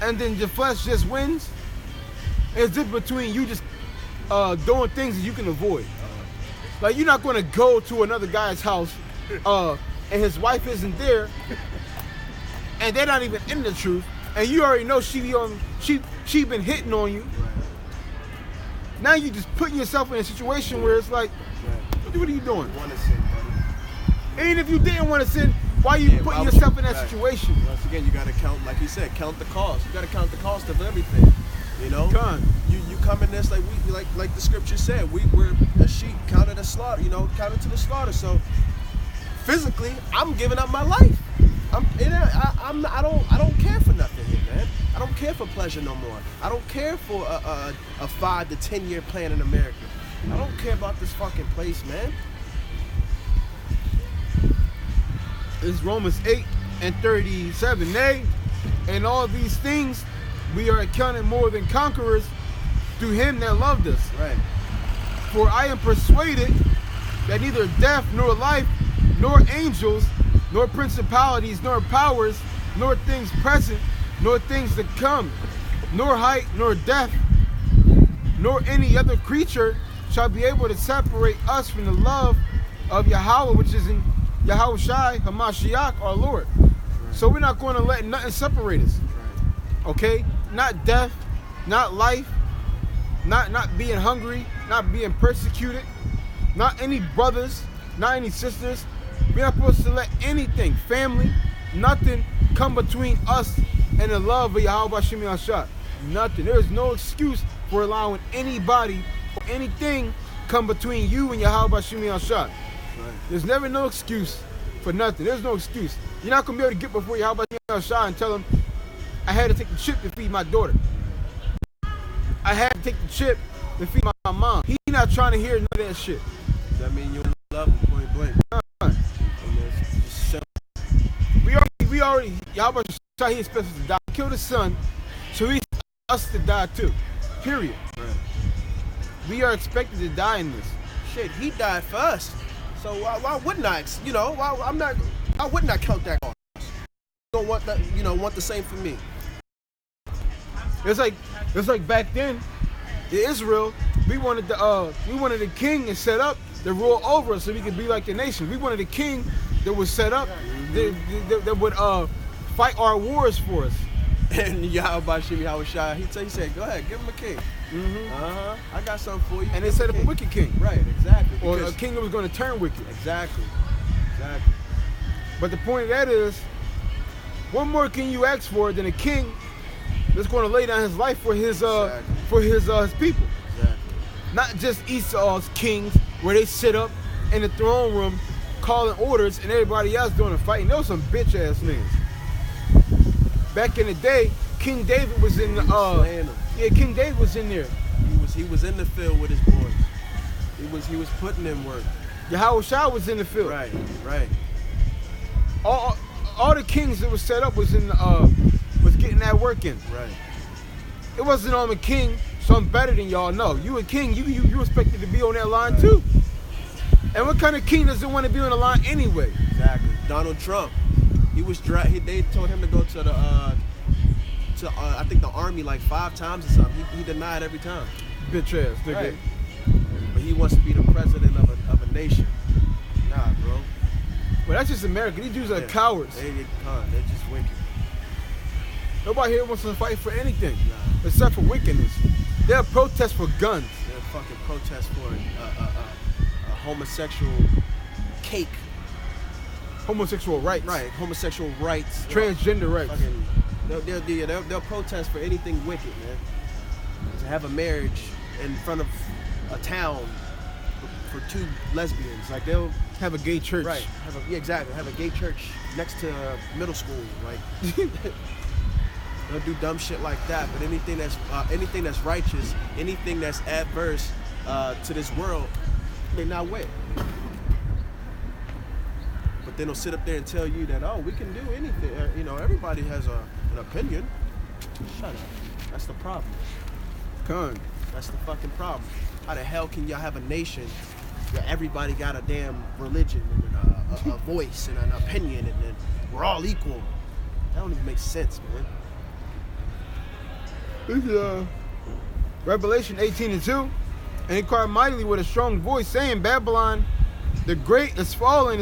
and then your flesh just wins. It's different between you just doing things that you can avoid. Like, you're not gonna go to another guy's house and his wife isn't there and they're not even in the truth, and you already know she been hitting on you. Now you just putting yourself in a situation where it's like, what are you doing? You want to sin, buddy. Even if you didn't want to sin, why are you Yeah, why putting would yourself you? in that Right. situation? Once again, you gotta count, like you said, count the cost. You gotta count the cost of everything. You know, Con. you come in this like the scripture said. We're a sheep counted as slaughter. You know, counted to the slaughter. So physically, I'm giving up my life. I don't care for nothing here, man. I don't care for pleasure no more. I don't care for a 5 to 10 year plan in America. I don't care about this fucking place, man. It's Romans 8 and 37. Nay, in all these things we are accounted more than conquerors through him that loved us. Right. For I am persuaded that neither death nor life, nor angels, nor principalities, nor powers, nor things present, nor things to come, nor height, nor depth, nor any other creature shall be able to separate us from the love of Yahweh, which is in Yahweh Shai Hamashiach, our Lord. Right. So we're not going to let nothing separate us. Right. Okay? Not death, not life, not being hungry, not being persecuted, not any brothers, not any sisters. We're not supposed to let anything, family, nothing come between us and the love of Yahweh Shem Yahshua. Nothing. There is no excuse for allowing anybody or anything come between you and Yahweh Shem Yahshua. Right. There's never no excuse for nothing. There's no excuse. You're not going to be able to get before Yahweh Shem Yahshua and tell him, I had to take the chip to feed my daughter. I had to take the chip to feed my mom. He not trying to hear none of that shit. Does that mean you don't love him point blank? We already, Yahweh Shah, he expects us to die. Kill the son, so he expects us to die too. Period. Right. We are expected to die in this. Shit, he died for us. So why wouldn't I? You know, why wouldn't I count that cost? Don't want that. You know, want the same for me. It's like back then, in Israel, we wanted the king and set up to rule over us so we could be like the nation. We wanted a king that was set up that would fight our wars for us. And Yahweh Shem Yahweh, he said, go ahead, give him a king. I got something for you. And they set up a wicked king. Right, exactly. Or a king that was going to turn wicked. Exactly. But the point of that is, what more can you ask for than a king that's going to lay down his life for his people? Exactly. Not just Esau's kings where they sit up in the throne room calling orders and everybody else doing the fighting. Those some bitch ass niggas. Back in the day, King David was in the King David was in there. He was in the field with his boys. He was putting in work. Yahweh Shah was in the field. Right. All the kings that was set up was in was getting that work in. Right. It wasn't I'm a king, so I'm better than y'all. No, you a king, you expected to be on that line too. And what kind of king doesn't want to be on the line anyway? Exactly. Donald Trump, he was they told him to go to the I think the army like 5 times or something. He denied every time. Bitch ass nigga. Right. But he wants to be the president of a nation. Nah, bro. Well, that's just America. These dudes are cowards. They're just wicked. Nobody here wants to fight for anything Nah. except for wickedness. They'll protest for guns. They'll fucking protest for a homosexual cake. Homosexual rights. Right, homosexual rights. Transgender rights. Fucking, they'll protest for anything wicked, man. To have a marriage in front of a town for 2 lesbians, like they'll have a gay church. Right. Exactly. Have a gay church next to middle school. Like they'll do dumb shit like that. But anything that's righteous, anything that's adverse to this world, they're not with. But then they'll sit up there and tell you that, oh, we can do anything. You know, everybody has an opinion. Shut up. That's the problem. That's the fucking problem. How the hell can y'all have a nation where everybody got a damn religion and a voice and an opinion and then we're all equal? That don't even make sense, man. This is Revelation 18:2. And he cried mightily with a strong voice, saying, Babylon the great is fallen,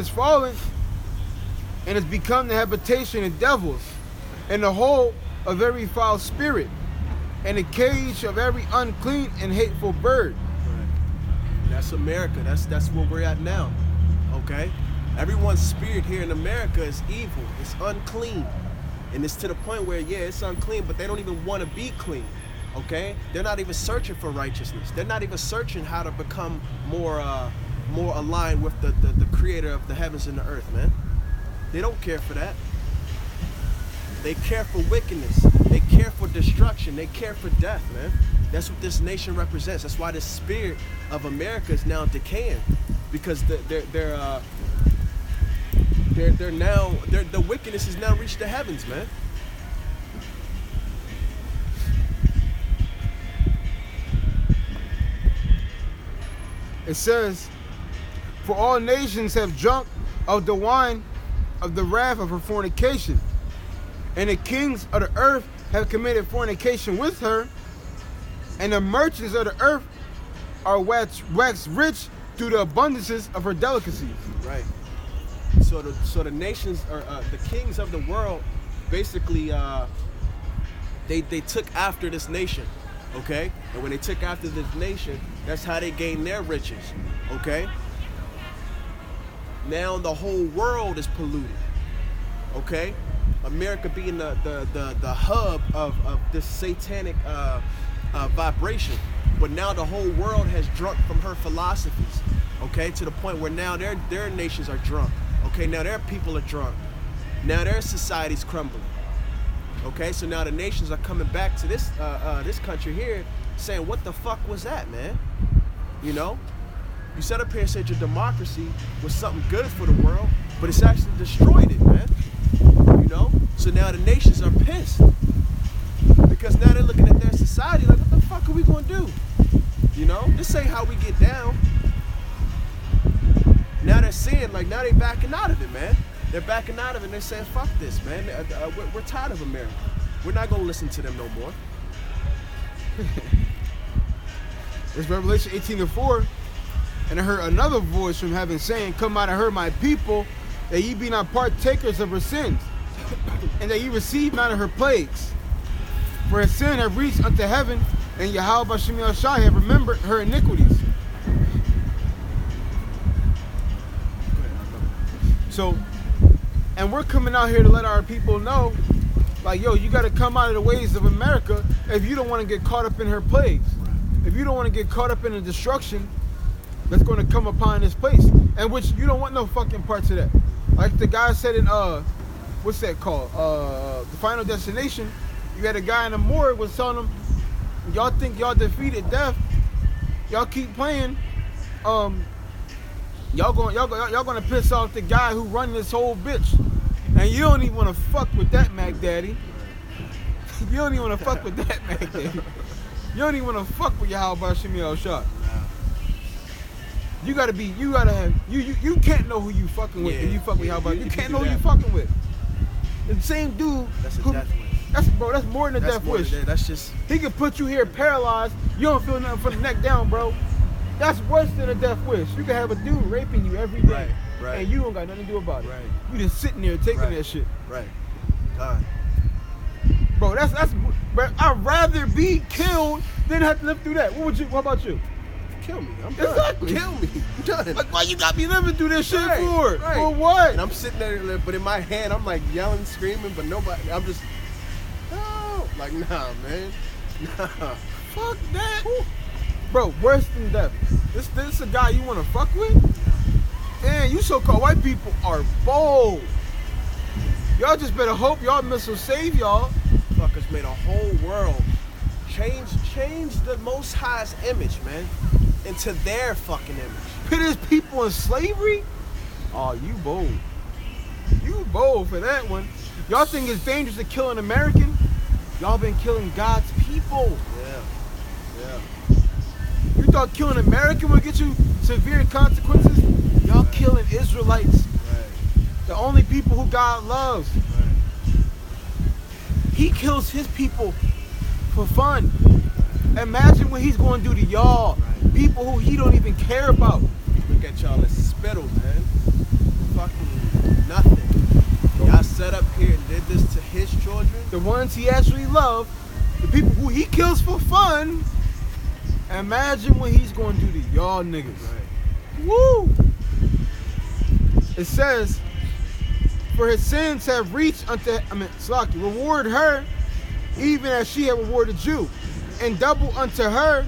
and has become the habitation of devils, and the hole of every foul spirit, and the cage of every unclean and hateful bird. Right. That's America. That's where we're at now. Okay? Everyone's spirit here in America is evil. It's unclean. And it's to the point where, yeah, it's unclean, but they don't even want to be clean. Okay? They're not even searching for righteousness. They're not even searching how to become more aligned with the creator of the heavens and the earth, man. They don't care for that. They care for wickedness. They care for destruction. They care for death, man. That's what this nation represents. That's why the spirit of America is now decaying, because the wickedness has now reached the heavens, man. It says, for all nations have drunk of the wine of the wrath of her fornication, and the kings of the earth have committed fornication with her, and the merchants of the earth are waxed rich through the abundances of her delicacies. Right. So the nations, or the kings of the world, basically they took after this nation, Okay? And when they took after this nation, that's how they gained their riches. Okay? Now the whole world is polluted. Okay? America being the hub of this satanic vibration. But now the whole world has drunk from her philosophies. Okay? To the point where now their nations are drunk. Okay? Now their people are drunk. Now their society's crumbling. Okay? So now the nations are coming back to this country here saying, what the fuck was that, man? You know? You sat up here and said your democracy was something good for the world, but it's actually destroyed it, man. You know? So now the nations are pissed. Because now they're looking at their society like, what the fuck are we gonna do? You know? This ain't how we get down. Now they're seeing, like, now they backing out of it, man. They're backing out of it and they're saying, fuck this, man. We're tired of America. We're not gonna listen to them no more. It's Revelation 18:4. And I heard another voice from heaven saying, come out of her, my people, that ye be not partakers of her sins, and that ye receive not of her plagues. For her sin have reached unto heaven, and Yahweh B'Shem Yahushai have remembered her iniquities. So, and we're coming out here to let our people know, like, yo, you got to come out of the ways of America if you don't want to get caught up in her plagues. If you don't want to get caught up in the destruction that's going to come upon this place, and which you don't want no fucking parts of that. Like the guy said in what's that called? The Final Destination. You had a guy in the morgue was telling him, y'all think y'all defeated death? Y'all keep playing. Y'all gonna piss off the guy who run this whole bitch, and you don't even want to fuck with that Mac Daddy. You don't even want to fuck with that Mac Daddy. You don't even want to fuck with Yahweh B'Shem Yahushai. You can't know who you fucking with when you fuck with Yahweh. You can't know who you fucking with. The same dude. That's a death wish. That's more than a death wish. That's just. He could put you here paralyzed. You don't feel nothing from the neck down, bro. That's worse than a death wish. You can have a dude raping you every day, right. and you don't got nothing to do about it. Right. You just sitting there taking that shit. Right. God. Bro, bro, I'd rather be killed than have to live through that. What about you? Kill me. I'm done. Exactly. Kill me. I'm done. Like, why you got me living through this shit Right, for? right. For what? And I'm sitting there, but in my hand, I'm like yelling, screaming, but nobody. I'm just, no. Like, nah, man. Nah. Fuck that. Woo. Bro, worse than death. This a guy you want to fuck with? Man, you so-called white people are bold. Y'all just better hope y'all missiles save y'all. Fuckers made a whole world change the Most High's image, man, into their fucking image. Put his people in slavery? Oh, you bold. You bold for that one. Y'all think it's dangerous to kill an American? Y'all been killing God's people. Yeah. You thought killing an American would get you severe consequences? Y'all killing Israelites. Right. The only people who God loves. Right. He kills his people for fun. Imagine what he's going to do to y'all. Right. People who he don't even care about. Look at y'all as spittle, man. Fucking nothing. Y'all set up here and did this to his children. The ones he actually loves, the people who he kills for fun. Imagine what he's going to do to y'all niggas. Right. Woo! It says, for his sins have reached reward her, even as she had rewarded you, and double unto her,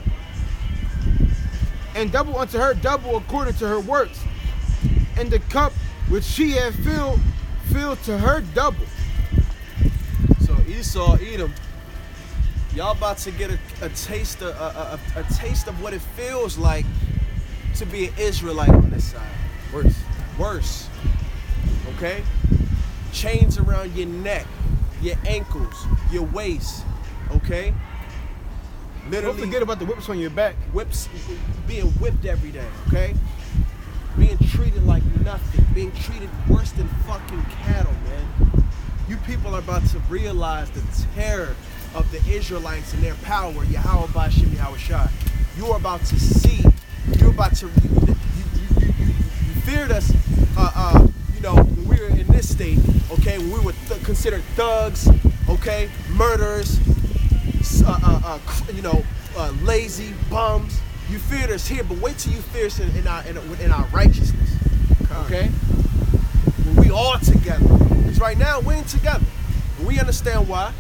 double according to her works, and the cup which she had filled to her double. So Esau, Edom, y'all about to get a taste of what it feels like to be an Israelite on this side. Worse. Okay? Chains around your neck, your ankles, your waist. Okay? Literally. Don't forget about the whips on your back. Whips, being whipped every day. Okay? Being treated like nothing. Being treated worse than fucking cattle, man. You people are about to realize the terror of the Israelites and their power. Yahweh B'Shem Yahushai. You are about to see. You're about to. You feared us. When we were in this state. Okay, when we were considered thugs. Okay, murderers. lazy bums. You feared us here, but wait till you fear us in our righteousness. Okay? When we all together. Because right now we ain't together. And we understand why.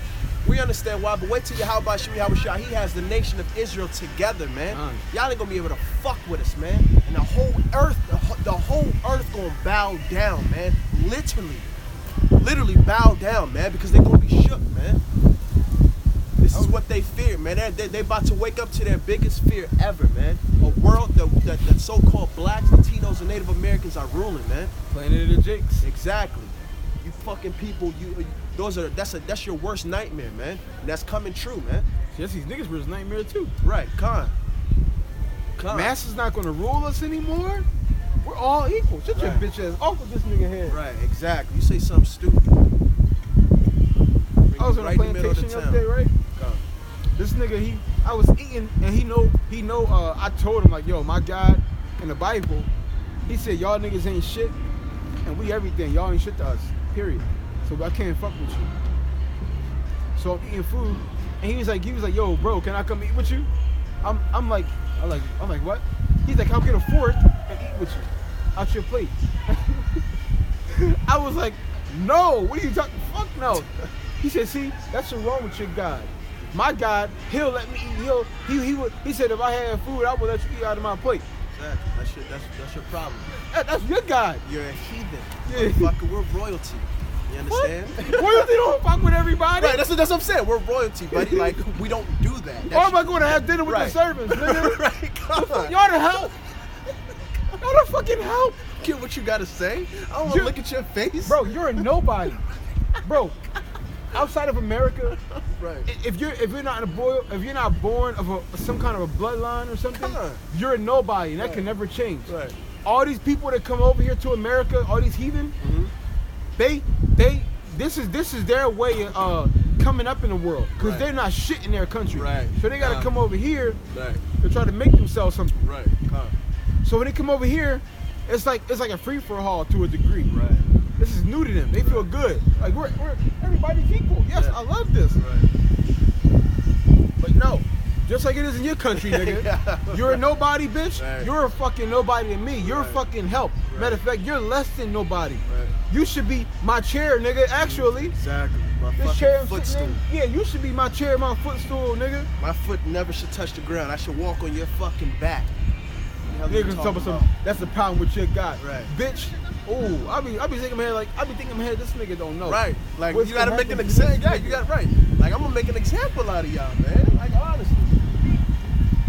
But wait till Yahweh Shai, he has the nation of Israel together, man. Y'all ain't gonna be able to fuck with us, man. And the whole earth gonna bow down, man. Literally bow down, man, because they're gonna be shook, man. This is what they fear, man. They about to wake up to their biggest fear ever, man. A world that so-called blacks, Latinos, and Native Americans are ruling, man. Planet of the Jakes. Exactly. You fucking people, that's your worst nightmare, man. And that's coming true, man. Jesse's niggas were his nightmare too. Right, Con. Mass is not gonna rule us anymore. We're all equal. Shut your bitch ass off with this nigga head. Right, exactly. You say something stupid. I was on a plantation the other day, right? This nigga, I was eating, and he know. I told him like, yo, my God, in the Bible, he said y'all niggas ain't shit, and we everything. Y'all ain't shit to us. Period. So I can't fuck with you. So I'm eating food, and he was like, yo, bro, can I come eat with you? I'm like, what? He's like, I'll get a fork and eat with you, out your plate. I was like, no, what are you talking? Fuck no. He said, see, that's what's wrong with your God. My God, he'll let me eat. He said, if I had food, I would let you eat out of my plate. Exactly. That's your problem. That's your God. You're a heathen. Yeah. Motherfucker, we're royalty. You understand? What? Royalty don't fuck with everybody. Right, that's what I'm saying. We're royalty, buddy. Like, we don't do that. Why am I going to have dinner with the servants, nigga? Right, come on. Y'all to help. Y'all to fucking help. Get what you got to say. I don't want to look at your face. Bro, you're a nobody. Bro, outside of America, right? If you're not born of some kind of a bloodline or something, you're a nobody, and that can never change. Right. All these people that come over here to America, all these heathen, this is their way of coming up in the world, because they're not shit in their country. Right. So they gotta come over here right. to try to make themselves something. Right. So when they come over here, it's like a free for all to a degree. Right. This is new to them. They feel good. Like we're everybody's equal. Yes, I love this. Right. But no, just like it is in your country, nigga. Yeah. You're a nobody, bitch. Right. You're a fucking nobody to me. You're fucking help. Right. Matter of fact, you're less than nobody. Right. You should be my chair, nigga. Actually. Exactly. My This fucking chair I'm footstool. sitting in, yeah, you should be my chair, my footstool, nigga. My foot never should touch the ground. I should walk on your fucking back. Niggas talking about that's the problem with your God. Right. Bitch. Ooh, I be thinking in my head, this nigga don't know. Right. Like, What's you gotta gonna make an happen example. to Yeah, this you nigga? got right. Like, I'm gonna make an example out of y'all, man. Like, honestly.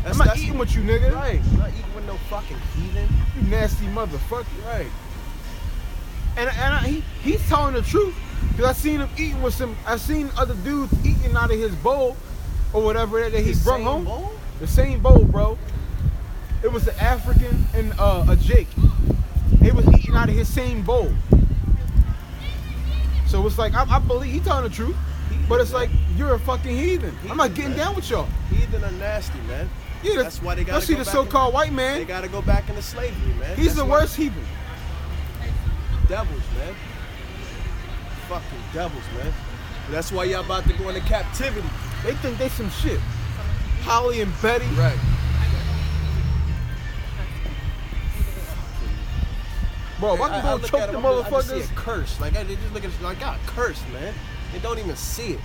I'm not eating with you, nigga. Right. I'm not eating with no fucking heathen. You nasty motherfucker. Right. And he's telling the truth, because I seen him eating with I seen other dudes eating out of his bowl or whatever that he brought home. Bowl? The same bowl, bro. It was an African and a Jake. They was eating out of his same bowl. So it's like, I believe he telling the truth, but it's like, you're a fucking heathen. I'm not getting down with y'all. Heathen are nasty, man. Yeah, that's why they gotta see go the back so-called white man. They gotta go back into slavery, man. He's That's the why- worst heathen. Devils, man. Fucking devils, man. That's why y'all about to go into captivity. They think they some shit. Holly and Betty. Right. Bro, if I can go choke the motherfuckers. I just see a curse. Like, they just look at it like, God, cursed, man. They don't even see it.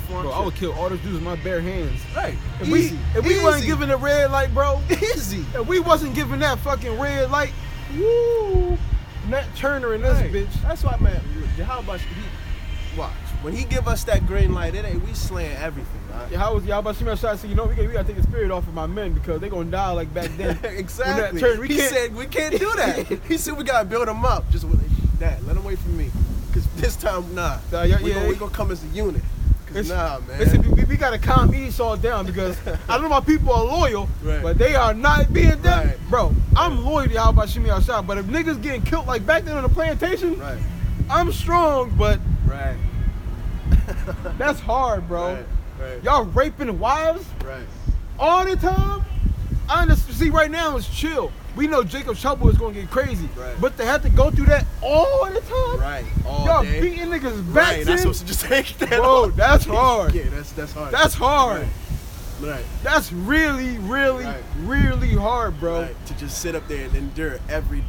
Bro, I would kill all those dudes with my bare hands. Right. If Easy. we wasn't giving the red light, bro. Easy. If we wasn't giving that fucking red light, woo, Nat Turner in this bitch. That's why, man. How about watch when he give us that green light? It ain't we slaying everything. Right? Yeah, how about Shimei Shai said, you know, we gotta take the spirit off of my men because they gonna die like back then. Exactly. He said we can't do that. He said we gotta build them up. Just with that. Let them wait for me. Cause this time, nah. We gonna come as a unit. Nah, man. Listen, we gotta calm Esau down because I know my people are loyal, right. but they are not being them. Right. Bro, I'm loyal to how about Shimei Shai, but if niggas getting killed like back then on the plantation, right. I'm strong, but right. that's hard, bro. Right. Y'all raping wives right. all the time? I understand. See, right now it's chill. We know Jacob's trouble is gonna get crazy, Right. but to have to go through that all the time, Right. All y'all day. beating niggas back, Right. Not supposed to just take that. bro. off. That's hard. Yeah, that's hard. That's hard. Right. That's really, really, Right. really hard, bro. Right. To just sit up there and endure every.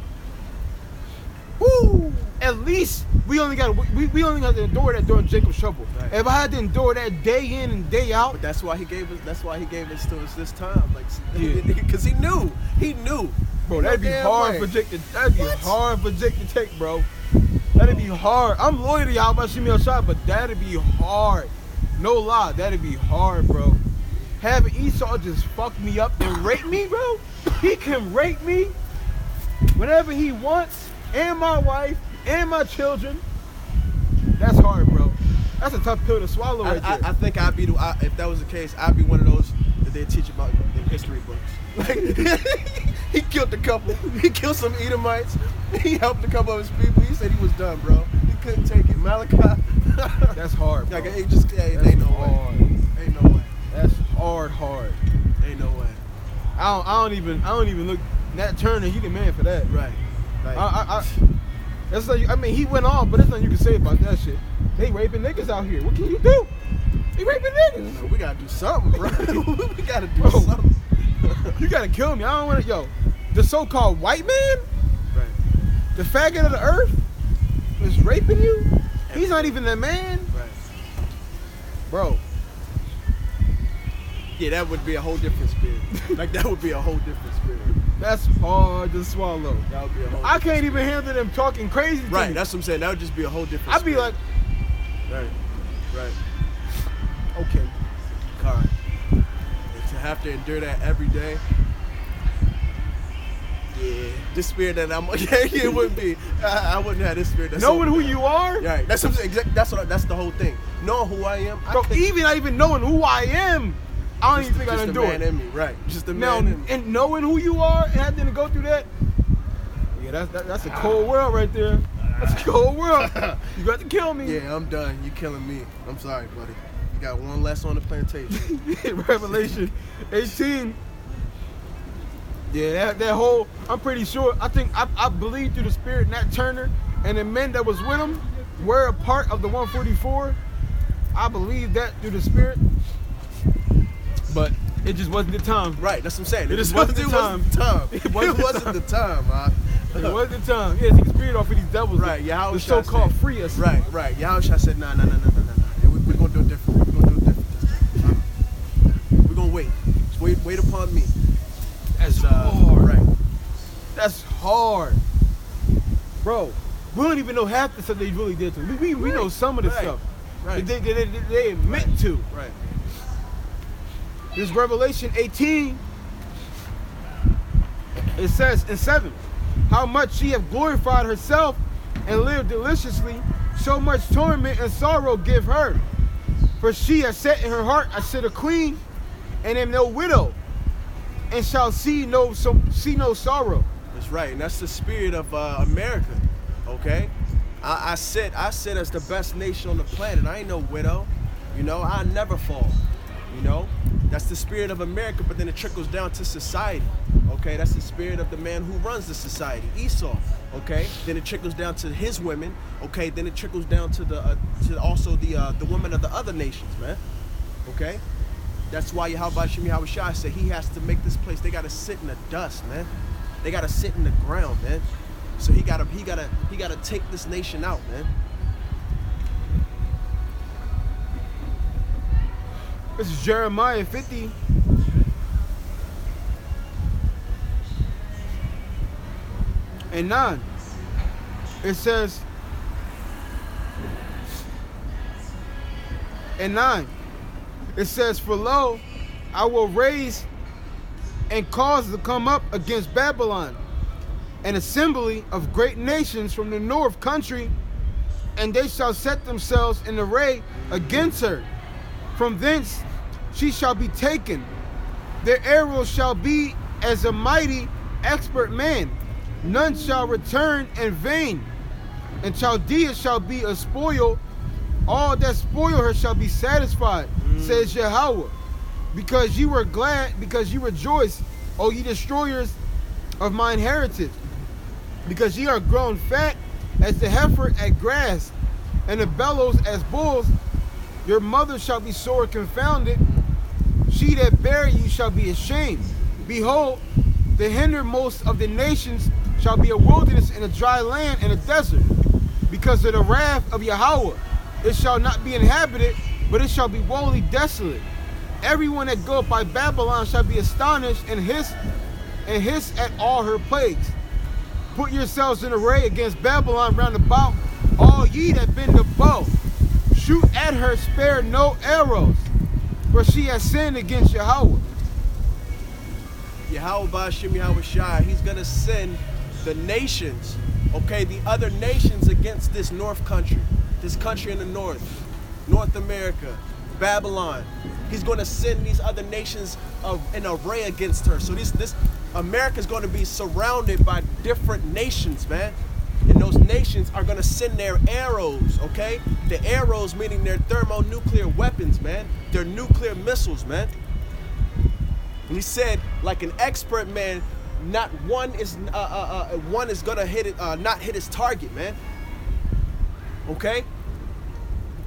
Woo! At least we only got to endure that during Jacob's trouble. Right. If I had to endure that day in and day out, But that's why he gave us. That's why he gave us to us this time. Like, Yeah. because he knew. He knew. bro, that'd be Damn hard way. for Jake to. That'd be What? hard for Jake to take, bro. That'd be hard. I'm loyal to y'all about to shoot me a shot, but that'd be hard. No lie, that'd be hard, bro. Having Esau just fuck me up and rape me, bro. He can rape me whenever he wants, and my wife, and my children. That's hard, bro. That's a tough pill to swallow right there. I think I'd be if that was the case, I'd be one of those that they teach about in history books. Like he killed a couple. He killed some Edomites. He helped a couple of his people. He said he was done, bro. He couldn't take it. Malachi. That's hard, bro. Like it just That's ain't no hard. way. Ain't no way. That's hard. Ain't no way. I don't even look. Nat Turner, he the man for that. Right. Like, That's like, I mean, he went on, but there's nothing you can say about that shit. They raping niggas out here. What can you do? They raping niggas. we gotta do something, bro. We gotta do Bro. something. You gotta kill me. I don't want to. Yo, the so-called white man, Right. the faggot of the earth, is raping you. He's not even the man, Right. bro. Yeah, that would be a whole different spirit. Like that would be a whole different spirit. That's hard to swallow. That would be a whole. I can't even handle them talking crazy to Right. me. That's what I'm saying. That would just be a whole different. I'd be spirit. like, Right. Right. okay. God. And to have to endure that every day. Yeah. This spirit that I'm yeah, it wouldn't be. I wouldn't have this spirit. That's Knowing so- who you are, Right. That's what I'm saying. That's the whole thing. Knowing who I am. bro. Even not even knowing who I am, I don't even think I just can the do man it. in me. Right. Just the Now, man in me. and knowing who you are and having to go through that, yeah, that's a cold world right there. That's a cold world. You got to kill me. Yeah, I'm done. You killing me. I'm sorry, buddy. You got one less on the plantation. Revelation 18. Yeah, that whole, I'm pretty sure, I believe through the spirit Nat Turner and the men that was with him were a part of the 144. I believe that through the spirit. But it just wasn't the time. Right, that's what I'm saying. It just wasn't the time. It wasn't It the wasn't the time, man. It wasn't the time. Yeah, take the spirit off of these devils. Right, Yahweh The so-called said- free us. Right. Yahusha said, nah. We're going to do it different. We're going to do it different this time. We're going to wait. Just wait upon me. That's hard. Right. That's hard. Bro, we don't even know half the stuff they really did to him. We know some of the Right. stuff. Right. They admit to. Right. This Revelation 18, it says in 7, how much she have glorified herself and lived deliciously, so much torment and sorrow give her. For she has set in her heart, I sit a queen, and am no widow, and shall see no sorrow. That's right. And that's the spirit of America. Okay? I sit as the best nation on the planet. I ain't no widow. You know, I never fall. You know? That's the spirit of America, but then it trickles down to society. Okay? That's the spirit of the man who runs the society, Esau. Okay? Then it trickles down to his women. Okay? Then it trickles down to the women of the other nations, man. Okay? That's why Yahweh Shai said he has to make this place. They gotta sit in the dust, man. They gotta sit in the ground, man. So he gotta take this nation out, man. This is Jeremiah 50. And 9. It says, and 9. It says, for lo, I will raise and cause to come up against Babylon an assembly of great nations from the north country, and they shall set themselves in array against her. From thence she shall be taken. Their arrows shall be as a mighty expert man. None shall return in vain. And Chaldea shall be a spoil. All that spoil her shall be satisfied, says Yahweh. Because you were glad, because you rejoiced O ye destroyers of mine heritage, because ye are grown fat as the heifer at grass, and the bellows as bulls. Your mother shall be sore confounded. She that bare you shall be ashamed. Behold, the hindermost of the nations shall be a wilderness and a dry land and a desert, because of the wrath of Yahweh. It shall not be inhabited, but it shall be wholly desolate. Everyone that goeth by Babylon shall be astonished and hiss at all her plagues. Put yourselves in array against Babylon round about, all ye that bend the bow. Shoot at her, spare no arrows, for she has sinned against Yahweh. Yahweh Ba'Shem Yahweh Shai, he's going to send the nations, okay, the other nations against this north country, this country in the north, North America, Babylon. He's going to send these other nations an array against her. So this America's going to be surrounded by different nations, man. And those nations are going to send their arrows, okay? The arrows meaning their thermonuclear weapons, man. Their nuclear missiles, man. And he said, like an expert, man, not one is gonna hit it, not hit its target, man. Okay?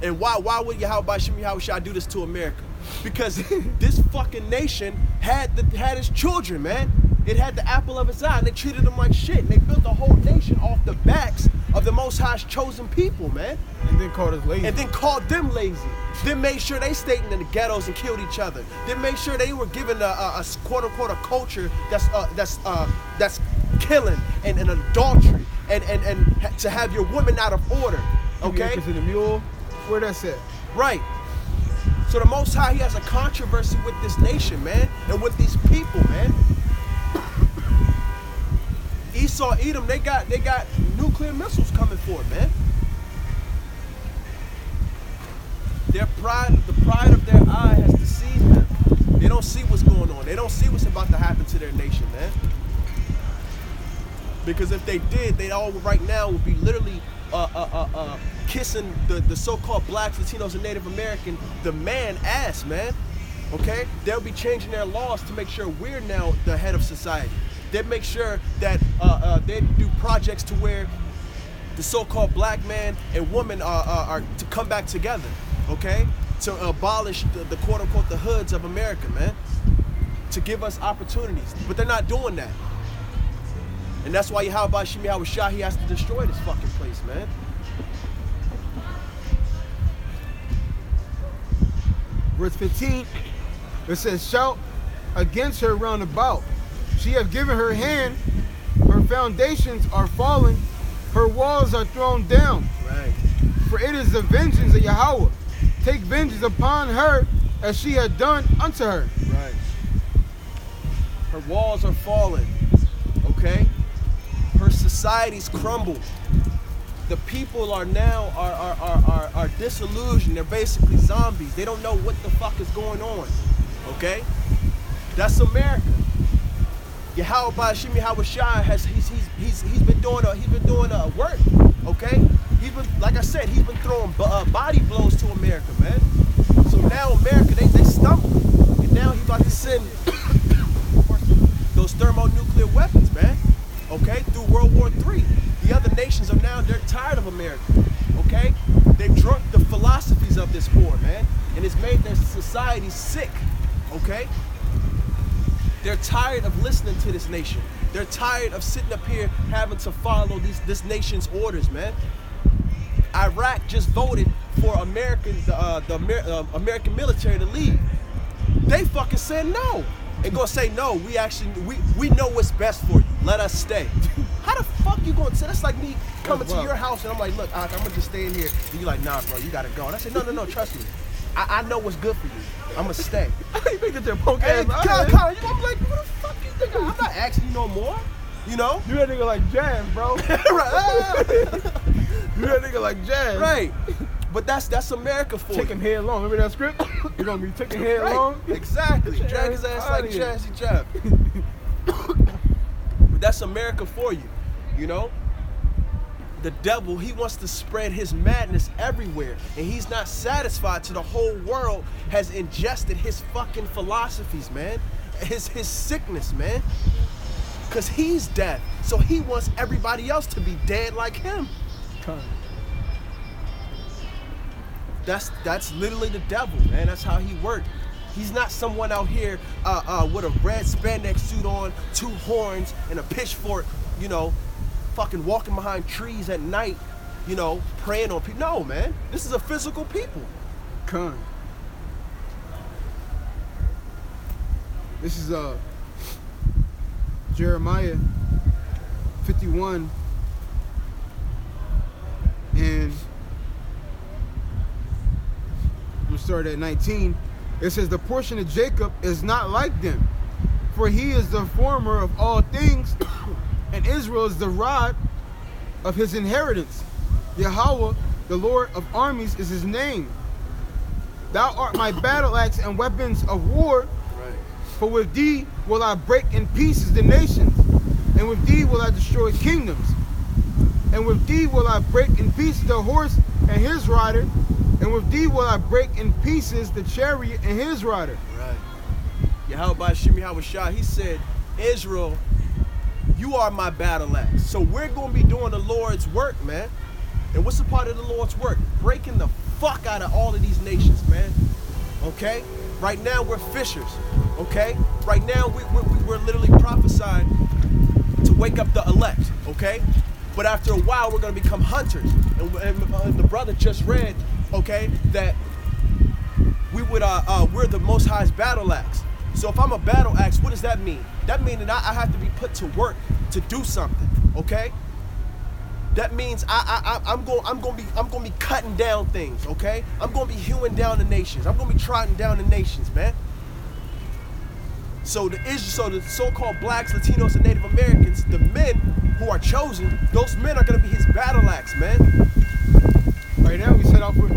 And why would Yahweh Ba'Shem Yahweh Shai do this to America? Because this fucking nation had its children, man. It had the apple of its eye, and they treated them like shit. And they built the whole nation off the backs of the Most High's chosen people, man. And then called us lazy. And then called them lazy. Then made sure they stayed in the ghettos and killed each other. Then made sure they were given a quote unquote a culture that's killing and adultery and to have your women out of order. Okay. Because of the mule, where that's at? Right. So the Most High, he has a controversy with this nation, man, and with these people, man. Esau, Edom, they got nuclear missiles coming for it, man. The pride of their eye has deceived them. They don't see what's going on. They don't see what's about to happen to their nation, man. Because if they did, they all right now would be literally kissing the so-called blacks, Latinos, and Native American, the man ass, man. Okay? They'll be changing their laws to make sure we're now the head of society. They make sure that they do projects to where the so-called black man and woman are to come back together, okay? To abolish the quote-unquote the hoods of America, man. To give us opportunities. But they're not doing that. And that's why Yahweh Ba'Shem Yahweh Shai, he has to destroy this fucking place, man. Verse 15, it says, shout against her round about. She hath given her hand, her foundations are fallen, her walls are thrown down. Right. For it is the vengeance of Yahweh. Take vengeance upon her as she had done unto her. Right. Her walls are fallen. Okay? Her society's crumbled. The people are now are disillusioned. They're basically zombies. They don't know what the fuck is going on. Okay? That's America. Yahweh Ba'Shem Yahweh Shai he's been doing work, okay? He's been, like I said, he's been throwing body blows to America, man. So now America, they stumble, and now he's about to send those thermonuclear weapons, man. Okay, through World War III. The other nations are now they're tired of America. Okay, they've drunk the philosophies of this war, man, and it's made their society sick. Okay. They're tired of listening to this nation. They're tired of sitting up here having to follow this nation's orders, man. Iraq just voted for the American military to leave. They fucking said no. And gonna say no, we know what's best for you. Let us stay. How the fuck you gonna say? That's like me coming to your house and I'm like, look, I'm gonna just stay in here. And you're like, nah, bro, you gotta go. And I said, no, trust me. I know what's good for you. I'm gonna stay. You think it's your punk ass? I'm like, what the fuck you think? I'm not asking you no more. You know? You that nigga like Jazz, bro. Right. You that nigga like Jazz. Right. But that's America for Take him headlong. Remember that script? You're gonna be taking headlong. Right. Exactly. Drag his ass like Jazzy Jeff. But that's America for you. You know? the devil, he wants to spread his madness everywhere, and he's not satisfied till the whole world has ingested his fucking philosophies, man. His sickness, man. Cause he's dead, so he wants everybody else to be dead like him. That's literally the devil, man. That's how he works. He's not someone out here with a red spandex suit on, 2 horns, and a pitchfork, you know, fucking walking behind trees at night, you know, preying on people. No, man. This is a physical people. Con. This is Jeremiah 51, and I'm gonna start at 19. It says, the portion of Jacob is not like them, for he is the former of all things, and Israel is the rod of his inheritance. Yahweh, the Lord of armies, is his name. Thou art my battle axe and weapons of war. Right. For with thee will I break in pieces the nations, and with thee will I destroy kingdoms. And with thee will I break in pieces the horse and his rider, and with thee will I break in pieces the chariot and his rider. Right. Yahweh Shimi Hawashah, he said, Israel, you are my battle axe. So we're going to be doing the Lord's work, man. And what's the part of the Lord's work? Breaking the fuck out of all of these nations, man. Okay? Right now we're fishers. Okay? Right now we're literally prophesying to wake up the elect. Okay? But after a while we're going to become hunters. And the brother just read, okay, that we're the Most High's battle axe. So if I'm a battle axe, what does that mean? That means that I have to be put to work to do something, okay? That means I'm going to be cutting down things, okay? I'm going to be hewing down the nations. I'm going to be trotting down the nations, man. So the so-called blacks, Latinos, and Native Americans, the men who are chosen, those men are going to be his battle axe, man. Right now we set off for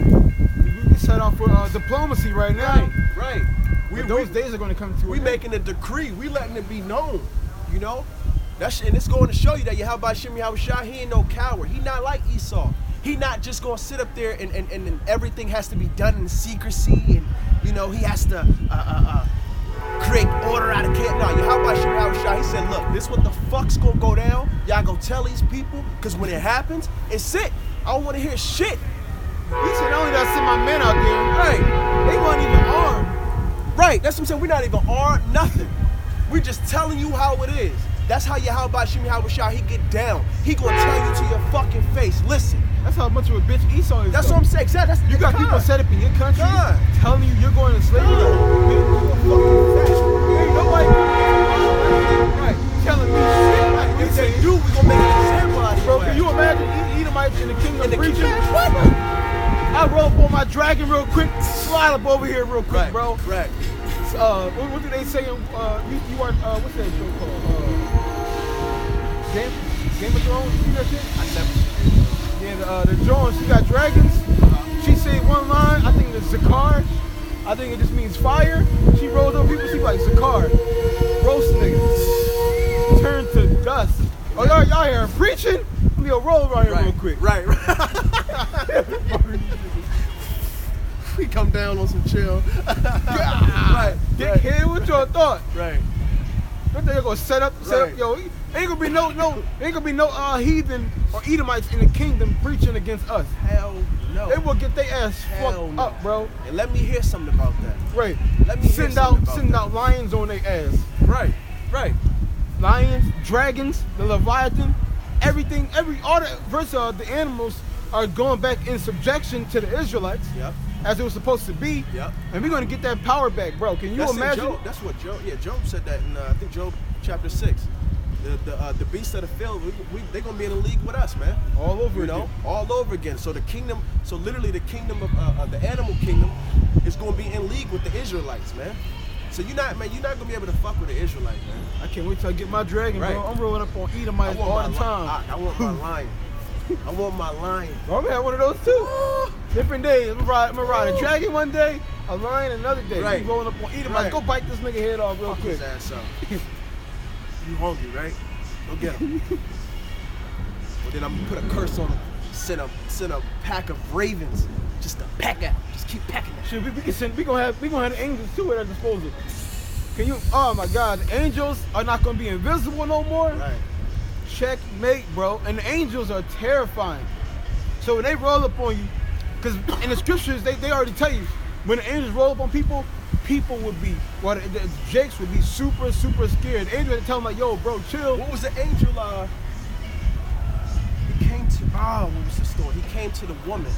diplomacy right now. Right. Those days are going to come to. We making a decree. We letting it be known. You know, and it's going to show you that Yahweh Shimi Hawashah, he ain't no coward. He not like Esau. He not just going to sit up there and everything has to be done in secrecy, and you know he has to create order out of chaos. No, Yahweh Shimi Hawashah, he said, look, this what the fuck's going to go down. Y'all go tell these people, because when it happens, it's it. I don't want to hear shit. He said, only that I sent my men out there. Right. They weren't even armed. Right, that's what I'm saying. We're not even armed, nothing. We're just telling you how it is. That's how Yahweh Shimi Hawashah, he get down. He gonna tell you to your fucking face, listen. That's how much of a bitch Esau is. That's what I'm saying. Exactly. You got people set up in your country telling you you're going to slavery. Ain't nobody telling me shit. Right. If they do, we gonna make an example out of you. Bro, can you imagine Edomites in the kingdom preaching? What? I roll up on my dragon real quick, slide up over here real quick, bro. Right. What do they say? You are what's that show called? Game of Thrones. You see that shit? I never. Yeah, the Jones. She got dragons. She say one line. I think it's Zakar. I think it just means fire. She rolls up people. She like Zakar. Roast niggas. Turn to dust. Oh y'all here preaching? Let me go roll around here real quick. Right. We come down on some chill. Right. Dickhead, what y'all thought? Right. What they gonna set up? Yo, ain't gonna be no heathen or Edomites in the kingdom preaching against us. Hell no. They will get their ass fucked up, bro. And let me hear something about that. Right. Let me send out lions on their ass. Right. Lions, dragons, the Leviathan, everything, all the verse of the animals are going back in subjection to the Israelites. Yep. As it was supposed to be. Yep. And we're gonna get that power back, bro. Can you imagine? That's what Job. Yeah, Job said that in I think Job chapter 6. The beasts of the field, they're gonna be in a league with us, man. All over again. know, all over again. So the kingdom, literally the kingdom of the animal kingdom is gonna be in league with the Israelites, man. So you're not gonna be able to fuck with the Israelites, man. I can't wait till I get my dragon, bro. I'm rolling up on Edomites all the time. I want my lion. I want my lion. Bro, I'm gonna have one of those too. Different days. I'm gonna ride a dragon one day, a lion another day. Right. Rolling up on Edomites. Go bite this nigga head off real quick. His ass up. You hungry, right? Go get him. Then I'm gonna put a curse on them. Send a pack of ravens just to peck at. Just keep pecking at. Shit, we gonna have the angels too at our disposal. Can you? Oh my God, the angels are not gonna be invisible no more. Right. Checkmate, bro. And the angels are terrifying. So when they roll up on you, because in the scriptures they already tell you when the angels roll up on people, people would be, the Jakes would be super scared. The angel would tell them like, yo, bro, chill. What was the angel? He came to. What was the story? He came to the woman.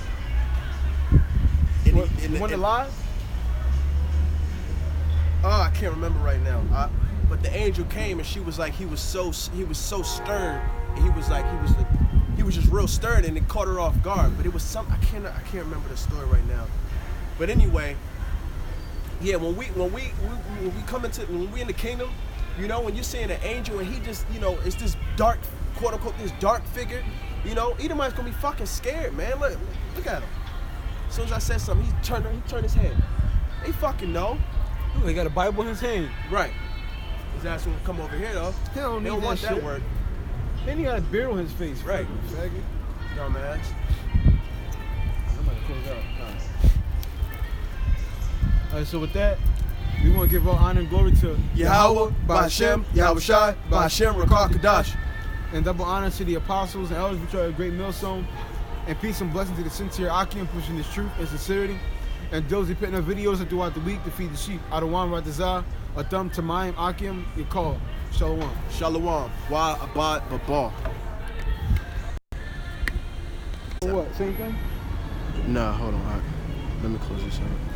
The one that lied? I can't remember right now. But the angel came and she was like, he was so stern, and he was just real stern, and it caught her off guard. But it was I can't remember the story right now. But anyway, yeah, when we in the kingdom, you know, when you're seeing an angel and he just, you know, it's this dark, quote unquote, this dark figure, you know, Edomite's gonna be fucking scared, man. Look at him. As soon as I said something, he turned his head. They fucking know. Ooh, he got a Bible in his hand. Right. His ass won't come over here though. He don't They need don't want that shit. word. Then he got a beard on his face. Right. Fucking faggot. Dumbass. I'm about to close out. All right, so with that, we want to give all honor and glory to Yahweh, Ba'Shem, Yahweh Shai, Ba'Shem, Rakah Kadash. and double honor to the apostles and elders which are a great millstone, and peace and blessing to the sincere Akim pushing this truth and sincerity, and those who putting up videos throughout the week to feed the sheep. Adawan Ratazah, Atam Tamayim Akim, your call. Shalom. Shalom. Wa Abad Babah. What? Same thing? Nah, hold on. Let me close this out.